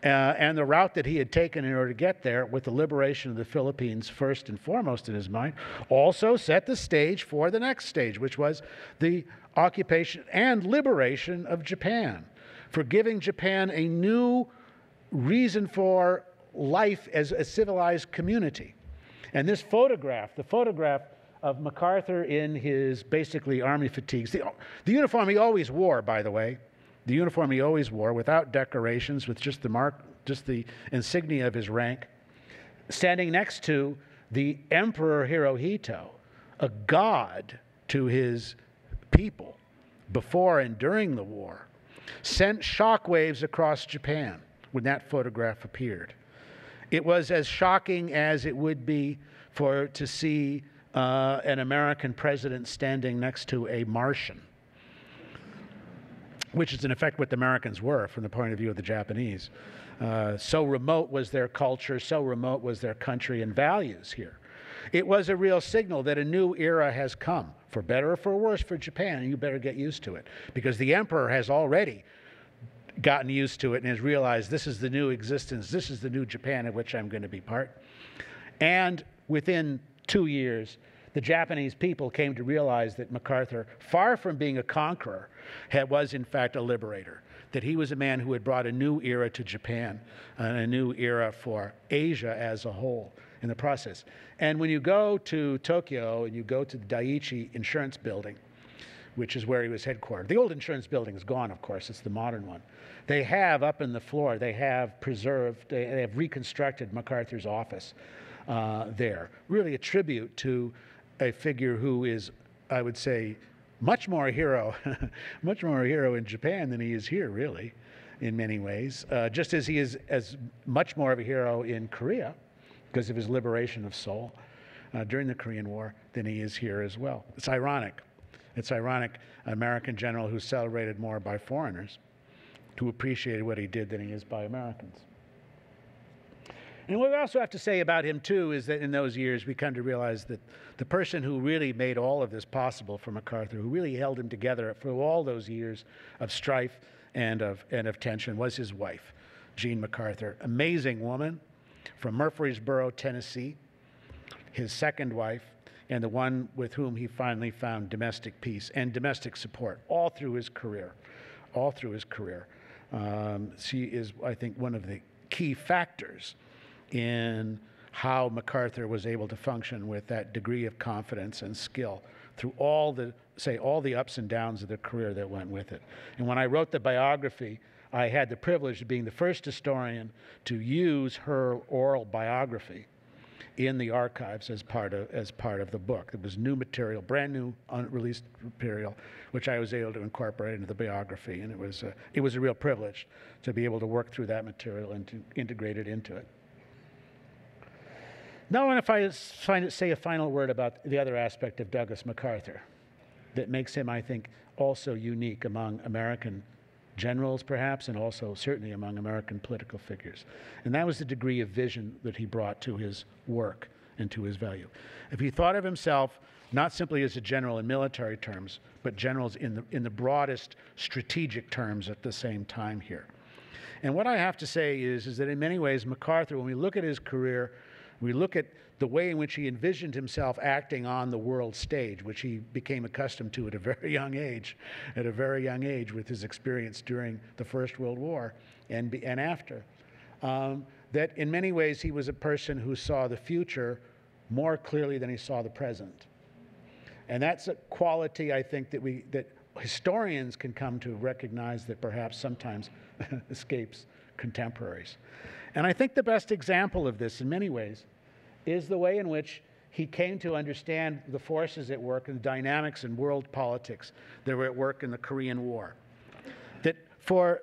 and the route that he had taken in order to get there, with the liberation of the Philippines first and foremost in his mind, also set the stage for the next stage, which was the occupation and liberation of Japan, for giving Japan a new reason for life as a civilized community. And this photograph, the photograph of MacArthur in his basically army fatigues, the uniform he always wore, by the way, the uniform he always wore without decorations, with just the insignia of his rank, standing next to the Emperor Hirohito, a god to his people before and during the war, sent shockwaves across Japan when that photograph appeared. It was as shocking as it would be to see an American president standing next to a Martian, which is in effect what the Americans were from the point of view of the Japanese. So remote was their culture, so remote was their country and values here. It was a real signal that a new era has come, for better or for worse, for Japan, and you better get used to it, because the emperor has already gotten used to it and has realized this is the new existence, this is the new Japan of which I'm going to be part. And within 2 years, the Japanese people came to realize that MacArthur, far from being a conqueror, was in fact a liberator, that he was a man who had brought a new era to Japan and a new era for Asia as a whole in the process. And when you go to Tokyo and you go to the Daiichi Insurance Building, which is where he was headquartered. The old insurance building is gone, of course, it's the modern one. They have up in the floor, they have reconstructed MacArthur's office there. Really a tribute to a figure who is, I would say, much more a hero in Japan than he is here, really, in many ways. Just as he is as much more of a hero in Korea, because of his liberation of Seoul during the Korean War, than he is here as well. It's ironic. It's ironic, an American general who's celebrated more by foreigners, who appreciated what he did, than he is by Americans. And what we also have to say about him, too, is that in those years we come to realize that the person who really made all of this possible for MacArthur, who really held him together for all those years of strife and of tension, was his wife, Jean MacArthur. Amazing woman from Murfreesboro, Tennessee. His second wife, and the one with whom he finally found domestic peace and domestic support all through his career, all through his career. She is, I think, one of the key factors in how MacArthur was able to function with that degree of confidence and skill through all the ups and downs of the career that went with it. And when I wrote the biography, I had the privilege of being the first historian to use her oral biography in the archives as part of the book. It was new material, brand new, unreleased material, which I was able to incorporate into the biography, and it was a real privilege to be able to work through that material and to integrate it into it. Now I want to say a final word about the other aspect of Douglas MacArthur that makes him, I think, also unique among American generals, perhaps, and also certainly among American political figures. And that was the degree of vision that he brought to his work and to his value. If he thought of himself not simply as a general in military terms, but generals in the broadest strategic terms at the same time here. And what I have to say is that in many ways, MacArthur, when we look at his career, we look at the way in which he envisioned himself acting on the world stage, which he became accustomed to at a very young age with his experience during the First World War and after. That in many ways he was a person who saw the future more clearly than he saw the present. And that's a quality, I think, that historians can come to recognize that perhaps sometimes escapes contemporaries. And I think the best example of this in many ways is the way in which he came to understand the forces at work and the dynamics in world politics that were at work in the Korean War. That for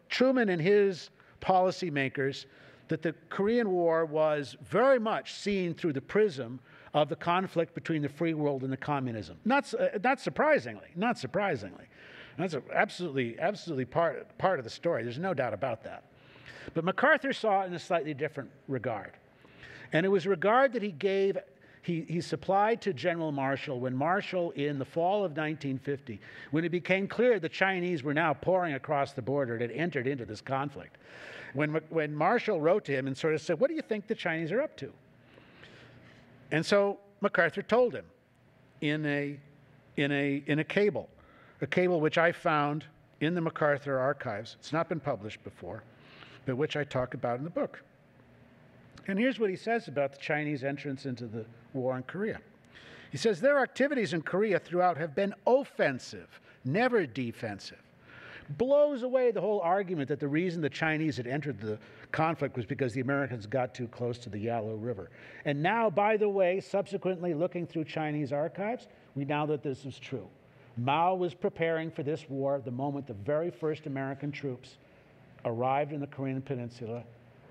Truman and his policymakers, that the Korean War was very much seen through the prism of the conflict between the free world and the communism. Not surprisingly. That's absolutely part of the story. There's no doubt about that. But MacArthur saw it in a slightly different regard. And it was a regard that he supplied to General Marshall when Marshall, in the fall of 1950, when it became clear the Chinese were now pouring across the border and had entered into this conflict. When Marshall wrote to him and sort of said, "What do you think the Chinese are up to?" And so MacArthur told him in a cable which I found in the MacArthur archives. It's not been published before, but which I talk about in the book. And here's what he says about the Chinese entrance into the war in Korea. He says, "Their activities in Korea throughout have been offensive, never defensive." Blows away the whole argument that the reason the Chinese had entered the conflict was because the Americans got too close to the Yalu River. And now, by the way, subsequently looking through Chinese archives, we know that this is true. Mao was preparing for this war the moment the very first American troops arrived in the Korean Peninsula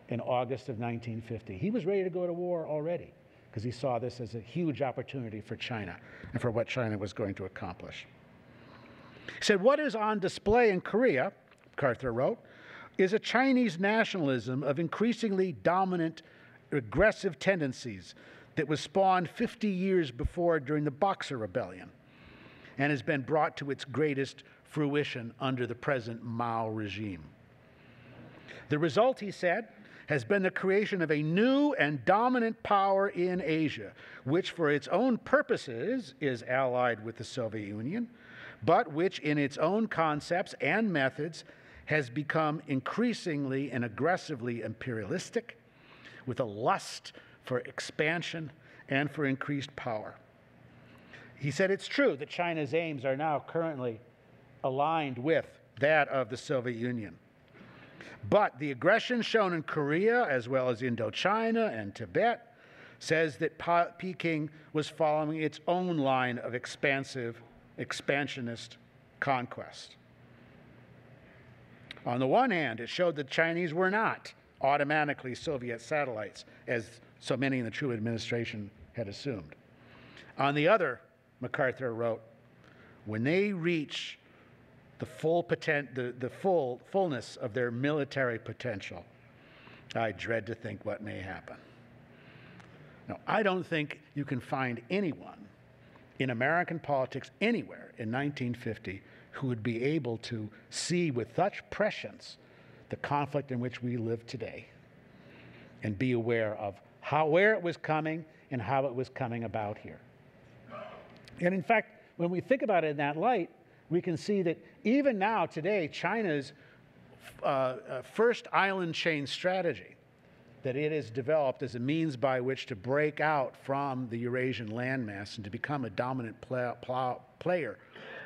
in August of 1950. He was ready to go to war already because he saw this as a huge opportunity for China and for what China was going to accomplish. He said, "What is on display in Korea," MacArthur wrote, "is a Chinese nationalism of increasingly dominant, aggressive tendencies that was spawned 50 years before during the Boxer Rebellion and has been brought to its greatest fruition under the present Mao regime. The result," he said, "has been the creation of a new and dominant power in Asia, which for its own purposes is allied with the Soviet Union, but which in its own concepts and methods has become increasingly and aggressively imperialistic, with a lust for expansion and for increased power." He said it's true that China's aims are now currently aligned with that of the Soviet Union. But the aggression shown in Korea, as well as Indochina and Tibet, says that Peking was following its own line of expansionist conquest. On the one hand, it showed that Chinese were not automatically Soviet satellites, as so many in the Truman administration had assumed. On the other, MacArthur wrote, when they reach the fullness of their military potential, I dread to think what may happen. Now, I don't think you can find anyone in American politics anywhere in 1950 who would be able to see with such prescience the conflict in which we live today and be aware of where it was coming and how it was coming about here. And in fact, when we think about it in that light, we can see that even now, today, China's first island chain strategy that it has developed as a means by which to break out from the Eurasian landmass and to become a dominant player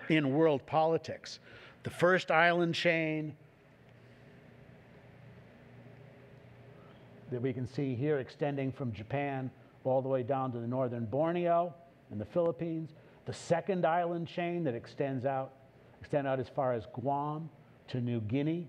in world politics. The first island chain that we can see here extending from Japan all the way down to the northern Borneo and the Philippines. The second island chain that extend out as far as Guam to New Guinea.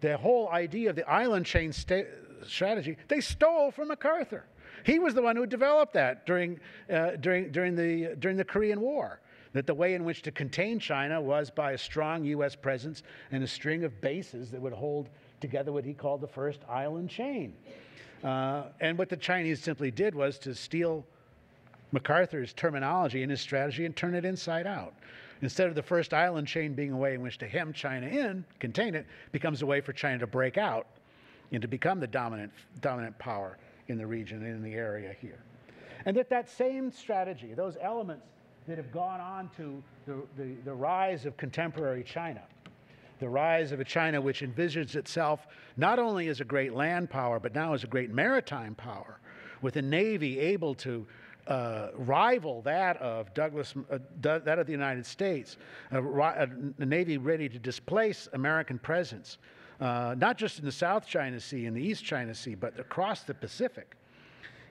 The whole idea of the island chain strategy, they stole from MacArthur. He was the one who developed that during the Korean War. That the way in which to contain China was by a strong U.S. presence and a string of bases that would hold together what he called the first island chain. And what the Chinese simply did was to steal MacArthur's terminology and his strategy and turn it inside out. Instead of the first island chain being a way in which to hem China in, contain it, becomes a way for China to break out and to become the dominant power in the region and in the area here. And that same strategy, those elements that have gone on to the rise of contemporary China, the rise of a China which envisions itself not only as a great land power, but now as a great maritime power, with a navy able to rival that of that of the United States, a navy ready to displace American presence, not just in the South China Sea and the East China Sea, but across the Pacific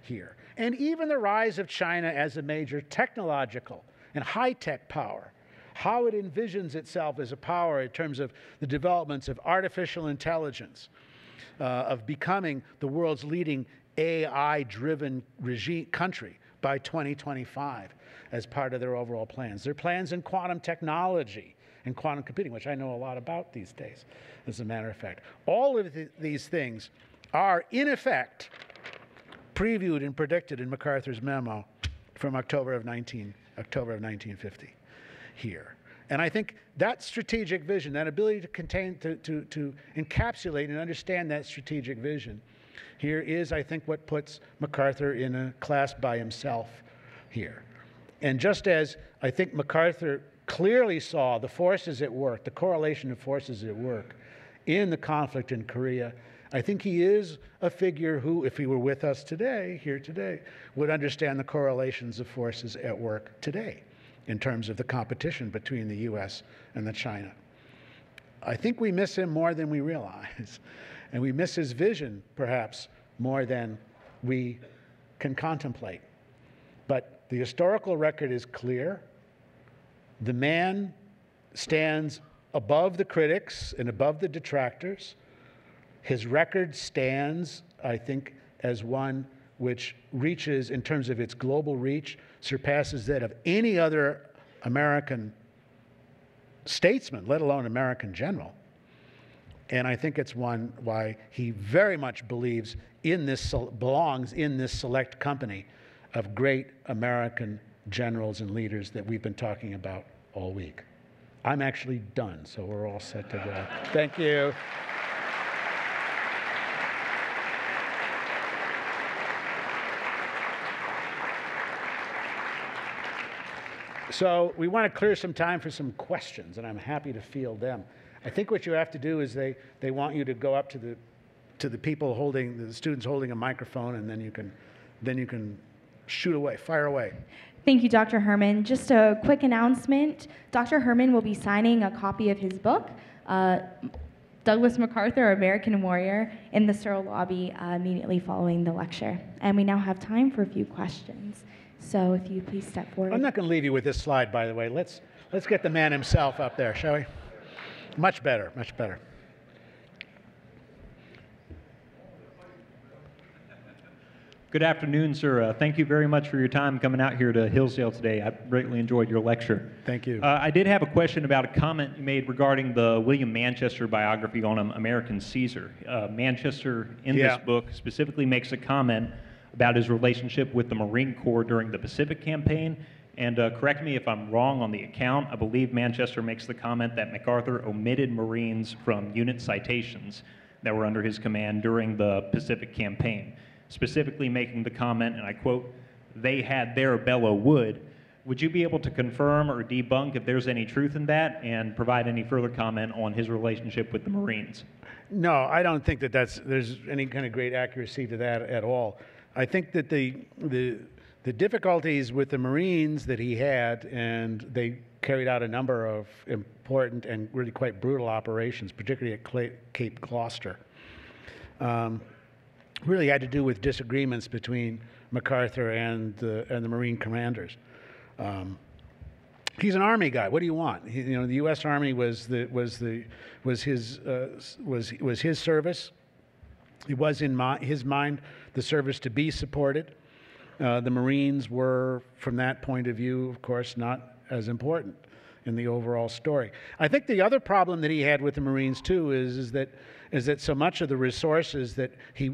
here. And even the rise of China as a major technological and high-tech power, how it envisions itself as a power in terms of the developments of artificial intelligence, of becoming the world's leading AI-driven country by 2025 as part of their overall plans. Their plans in quantum technology and quantum computing, which I know a lot about these days, as a matter of fact. All of these things are, in effect, previewed and predicted in MacArthur's memo from October of 1950 here. And I think that strategic vision, that ability to to encapsulate and understand that strategic vision here is, I think, what puts MacArthur in a class by himself here. And just as I think MacArthur clearly saw the forces at work, the correlation of forces at work in the conflict in Korea, I think he is a figure who, if he were with us today, here today, would understand the correlations of forces at work today in terms of the competition between the U.S. and the China. I think we miss him more than we realize. And we miss his vision, perhaps, more than we can contemplate. But the historical record is clear. The man stands above the critics and above the detractors. His record stands, I think, as one which reaches, in terms of its global reach, surpasses that of any other American statesman, let alone American general. And I think it's one why he very much believes in this, belongs in this select company of great American generals and leaders that we've been talking about all week. I'm actually done, so we're all set to go. Thank you. So we want to clear some time for some questions, and I'm happy to field them. I think what you have to do is they want you to go up to the people holding, the students holding a microphone, and then you can shoot away, fire away. Thank you, Dr. Herman. Just a quick announcement. Dr. Herman will be signing a copy of his book, Douglas MacArthur, American Warrior, in the Searle lobby immediately following the lecture. And we now have time for a few questions. So if you please step forward. I'm not going to leave you with this slide, by the way. Let's get the man himself up there, shall we? Much better, much better. Good afternoon, sir. Thank you very much for your time coming out here to Hillsdale today. I greatly enjoyed your lecture. Thank you. I did have a question about a comment you made regarding the William Manchester biography on American Caesar. Manchester, in this book, specifically makes a comment about his relationship with the Marine Corps during the Pacific Campaign. And correct me if I'm wrong on the account, I believe Manchester makes the comment that MacArthur omitted Marines from unit citations that were under his command during the Pacific Campaign. specifically making the comment, and I quote, "They had their bellow wood." Would you be able to confirm or debunk if there's any truth in that, and provide any further comment on his relationship with the Marines? No, I don't think that there's any kind of great accuracy to that at all. I think that the difficulties with the Marines that he had, and they carried out a number of important and really quite brutal operations, particularly at Cape Gloucester, really had to do with disagreements between MacArthur and the Marine commanders. He's an Army guy. What do you want? The U.S. Army was his service. It was in his mind the service to be supported. The Marines were, from that point of view, of course, not as important in the overall story. I think the other problem that he had with the Marines too is that so much of the resources that he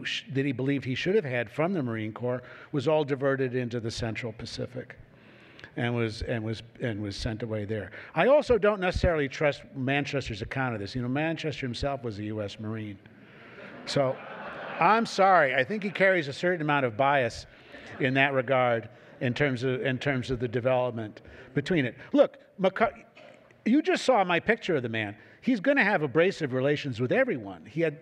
believed he should have had from the Marine Corps was all diverted into the Central Pacific, and was sent away there. I also don't necessarily trust Manchester's account of this. Manchester himself was a U.S. Marine, so I'm sorry. I think he carries a certain amount of bias in that regard, in terms of the development between it. Look, you just saw my picture of the man. He's going to have abrasive relations with everyone. He had,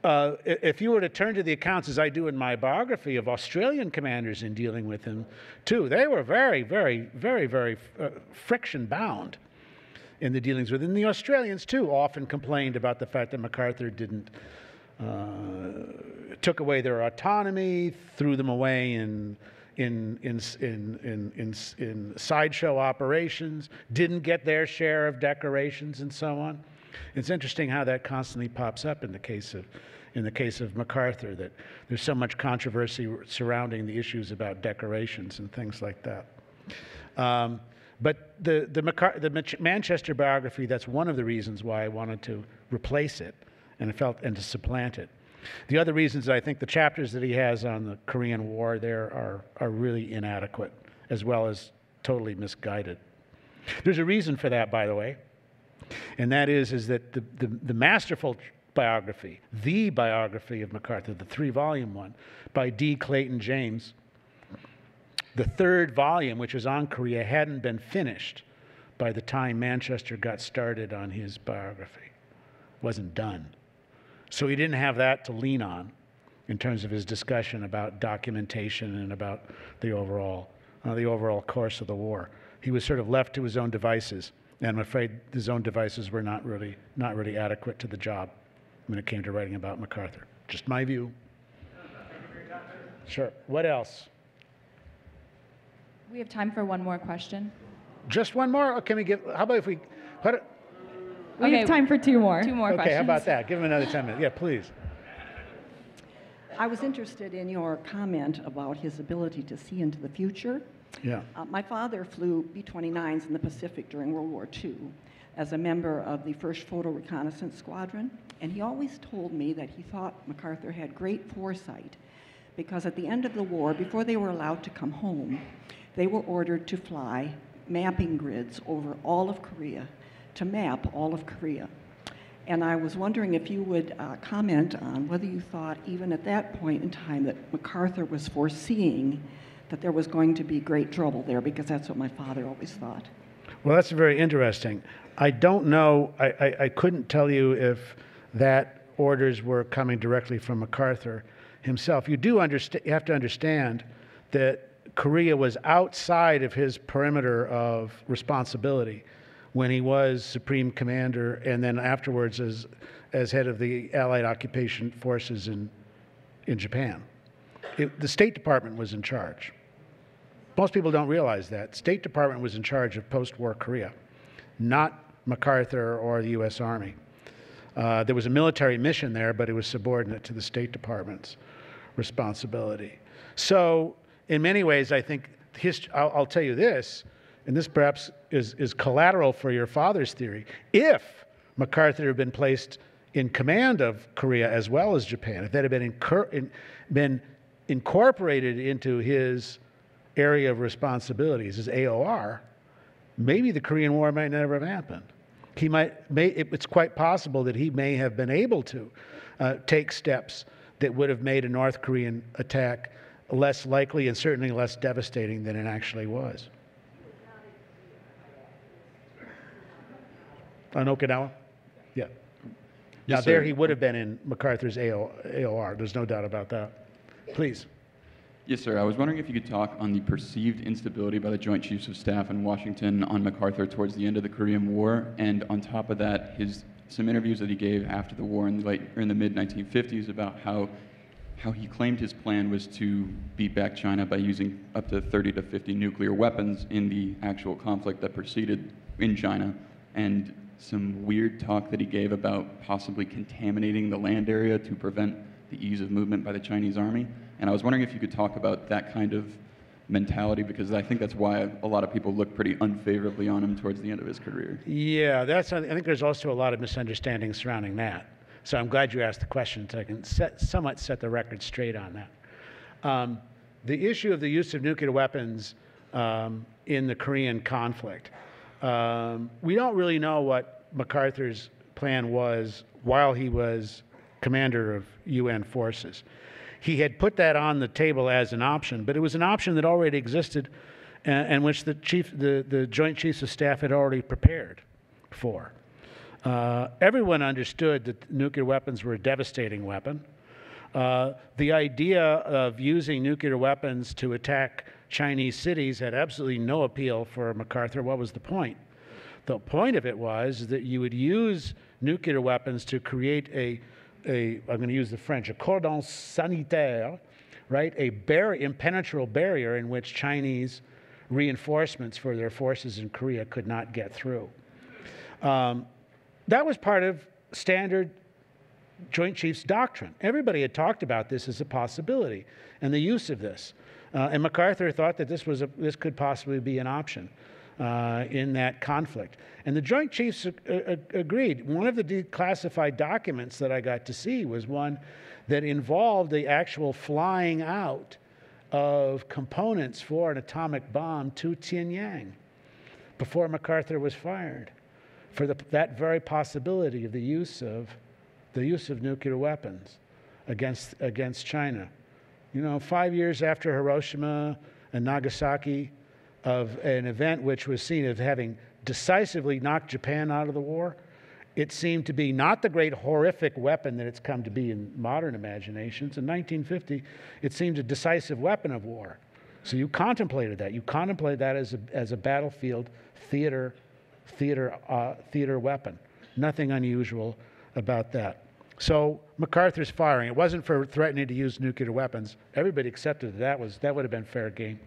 if you were to turn to the accounts, as I do in my biography, of Australian commanders in dealing with him, too, they were very, very, very, very friction bound in the dealings with him. And the Australians, too, often complained about the fact that MacArthur took away their autonomy, threw them away in sideshow operations, didn't get their share of decorations, and so on. It's interesting how that constantly pops up in the case of MacArthur, that there's so much controversy surrounding the issues about decorations and things like that. But the Manchester biography, that's one of the reasons why I wanted to replace it and to supplant it. The other reasons I think the chapters that he has on the Korean War there are really inadequate, as well as totally misguided. There's a reason for that, by the way, and that is that the masterful biography, the biography of MacArthur, the 3-volume one by D. Clayton James, the 3rd volume, which is on Korea, hadn't been finished by the time Manchester got started on his biography. It wasn't done. So he didn't have that to lean on in terms of his discussion about documentation and about the overall course of the war. He was sort of left to his own devices, and I'm afraid his own devices were not really adequate to the job when it came to writing about MacArthur. Just my view. Sure. What else? We have time for one more question. Just one more? Or can we give? How about if we? We have time for 2 more. 2 more questions. Okay, how about that? Give him another 10 minutes. Yeah, please. I was interested in your comment about his ability to see into the future. Yeah. My father flew B-29s in the Pacific during World War II as a member of the 1st Photo Reconnaissance Squadron, and he always told me that he thought MacArthur had great foresight because at the end of the war, before they were allowed to come home, they were ordered to fly mapping grids over all of Korea to map all of Korea. And I was wondering if you would comment on whether you thought, even at that point in time, that MacArthur was foreseeing that there was going to be great trouble there, because that's what my father always thought. Well, that's very interesting. I don't know, I couldn't tell you if that orders were coming directly from MacArthur himself. You have to understand that Korea was outside of his perimeter of responsibility when he was Supreme Commander, and then afterwards as head of the Allied occupation forces in Japan. The State Department was in charge. Most people don't realize that. State Department was in charge of post-war Korea, not MacArthur or the U.S. Army. There was a military mission there, but it was subordinate to the State Department's responsibility. So in many ways, I think I'll tell you this, and this perhaps is collateral for your father's theory. If MacArthur had been placed in command of Korea as well as Japan, if that had been incorporated into his area of responsibilities as AOR, maybe the Korean War might never have happened. It's quite possible that he may have been able to take steps that would have made a North Korean attack less likely and certainly less devastating than it actually was. On Okinawa? Yeah. Now, Yes, there sir. he would have been in MacArthur's AOR. There's no doubt about that. Please. Yes, sir. I was wondering if you could talk on the perceived instability by the Joint Chiefs of Staff in Washington on MacArthur towards the end of the Korean War, and on top of that, some interviews that he gave after the war in the mid-1950s about how he claimed his plan was to beat back China by using up to 30 to 50 nuclear weapons in the actual conflict that proceeded in China, and some weird talk that he gave about possibly contaminating the land area to prevent the ease of movement by the Chinese army. And I was wondering if you could talk about that kind of mentality, because I think that's why a lot of people look pretty unfavorably on him towards the end of his career. Yeah, I think there's also a lot of misunderstanding surrounding that. So I'm glad you asked the question so I can somewhat set the record straight on that. The issue of the use of nuclear weapons in the Korean conflict, we don't really know what MacArthur's plan was while he was commander of UN forces. He had put that on the table as an option, but it was an option that already existed and which the Joint Chiefs of Staff had already prepared for. Everyone understood that nuclear weapons were a devastating weapon. The idea of using nuclear weapons to attack Chinese cities had absolutely no appeal for MacArthur. What was the point? The point of it was that you would use nuclear weapons to create I'm going to use the French, a cordon sanitaire, right? Impenetrable barrier in which Chinese reinforcements for their forces in Korea could not get through. That was part of standard Joint Chiefs doctrine. Everybody had talked about this as a possibility and the use of this. And MacArthur thought that this could possibly be an option in that conflict. And the Joint Chiefs agreed. One of the declassified documents that I got to see was one that involved the actual flying out of components for an atomic bomb to Tianyang before MacArthur was fired, for that very possibility of the use of nuclear weapons against China. 5 years after Hiroshima and Nagasaki, of an event which was seen as having decisively knocked Japan out of the war, it seemed to be not the great horrific weapon that it's come to be in modern imaginations. In 1950, it seemed a decisive weapon of war. So you contemplated that. You contemplated that as a battlefield theater weapon. Nothing unusual about that. So MacArthur's firing, it wasn't for threatening to use nuclear weapons. Everybody accepted that would have been fair game.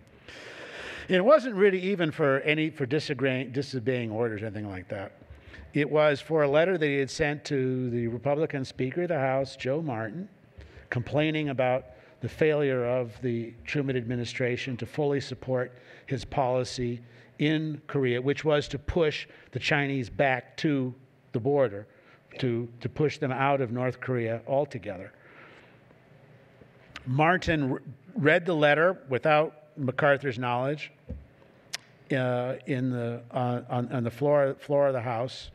And it wasn't really even for disobeying orders or anything like that. It was for a letter that he had sent to the Republican Speaker of the House, Joe Martin, complaining about the failure of the Truman administration to fully support his policy in Korea, which was to push the Chinese back to the border, to push them out of North Korea altogether. Martin read the letter without MacArthur's knowledge on the floor of the House,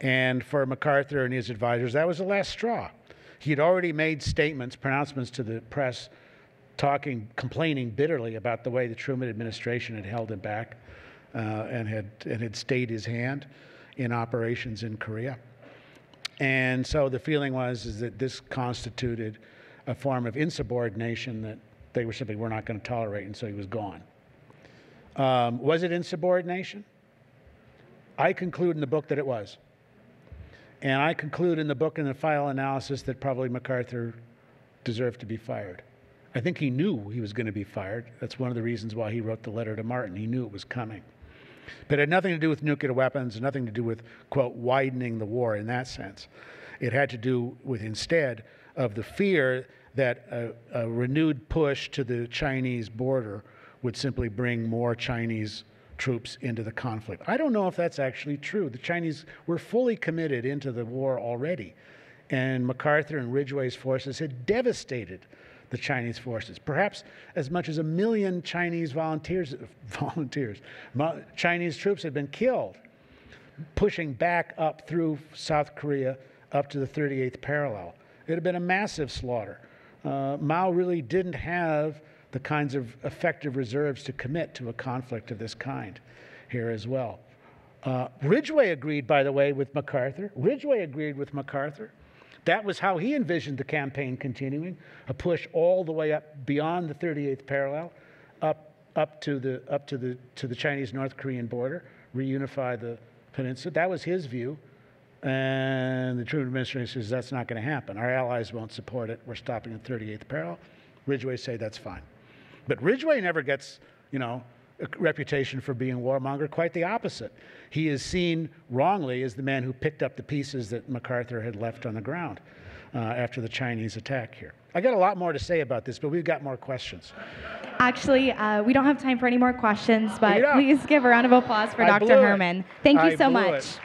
and for MacArthur and his advisors, that was the last straw. He had already made pronouncements to the press, complaining bitterly about the way the Truman administration had held him back and had stayed his hand in operations in Korea. And so the feeling was that this constituted a form of insubordination that they were not going to tolerate, and so he was gone. Was it insubordination? I conclude in the book that it was. And I conclude in the book in the final analysis that probably MacArthur deserved to be fired. I think he knew he was going to be fired. That's one of the reasons why he wrote the letter to Martin. He knew it was coming. But it had nothing to do with nuclear weapons, nothing to do with, quote, widening the war in that sense. It had to do with, instead, of the fear that a renewed push to the Chinese border would simply bring more Chinese troops into the conflict. I don't know if that's actually true. The Chinese were fully committed into the war already, and MacArthur and Ridgway's forces had devastated the Chinese forces. Perhaps as much as 1 million Chinese Chinese troops had been killed, pushing back up through South Korea up to the 38th parallel. It had been a massive slaughter. Mao really didn't have the kinds of effective reserves to commit to a conflict of this kind here as well. Ridgway agreed, by the way, with MacArthur. Ridgway agreed with MacArthur. That was how he envisioned the campaign continuing, a push all the way up beyond the 38th parallel, up to the Chinese-North Korean border, reunify the peninsula. That was his view. And the Truman administration says that's not going to happen. Our allies won't support it. We're stopping at 38th parallel. Ridgway say that's fine. But Ridgway never gets, a reputation for being a warmonger. Quite the opposite. He is seen wrongly as the man who picked up the pieces that MacArthur had left on the ground after the Chinese attack here. I got a lot more to say about this, but we've got more questions. Actually, we don't have time for any more questions, but please give a round of applause for Dr. Herman. Thank you so much.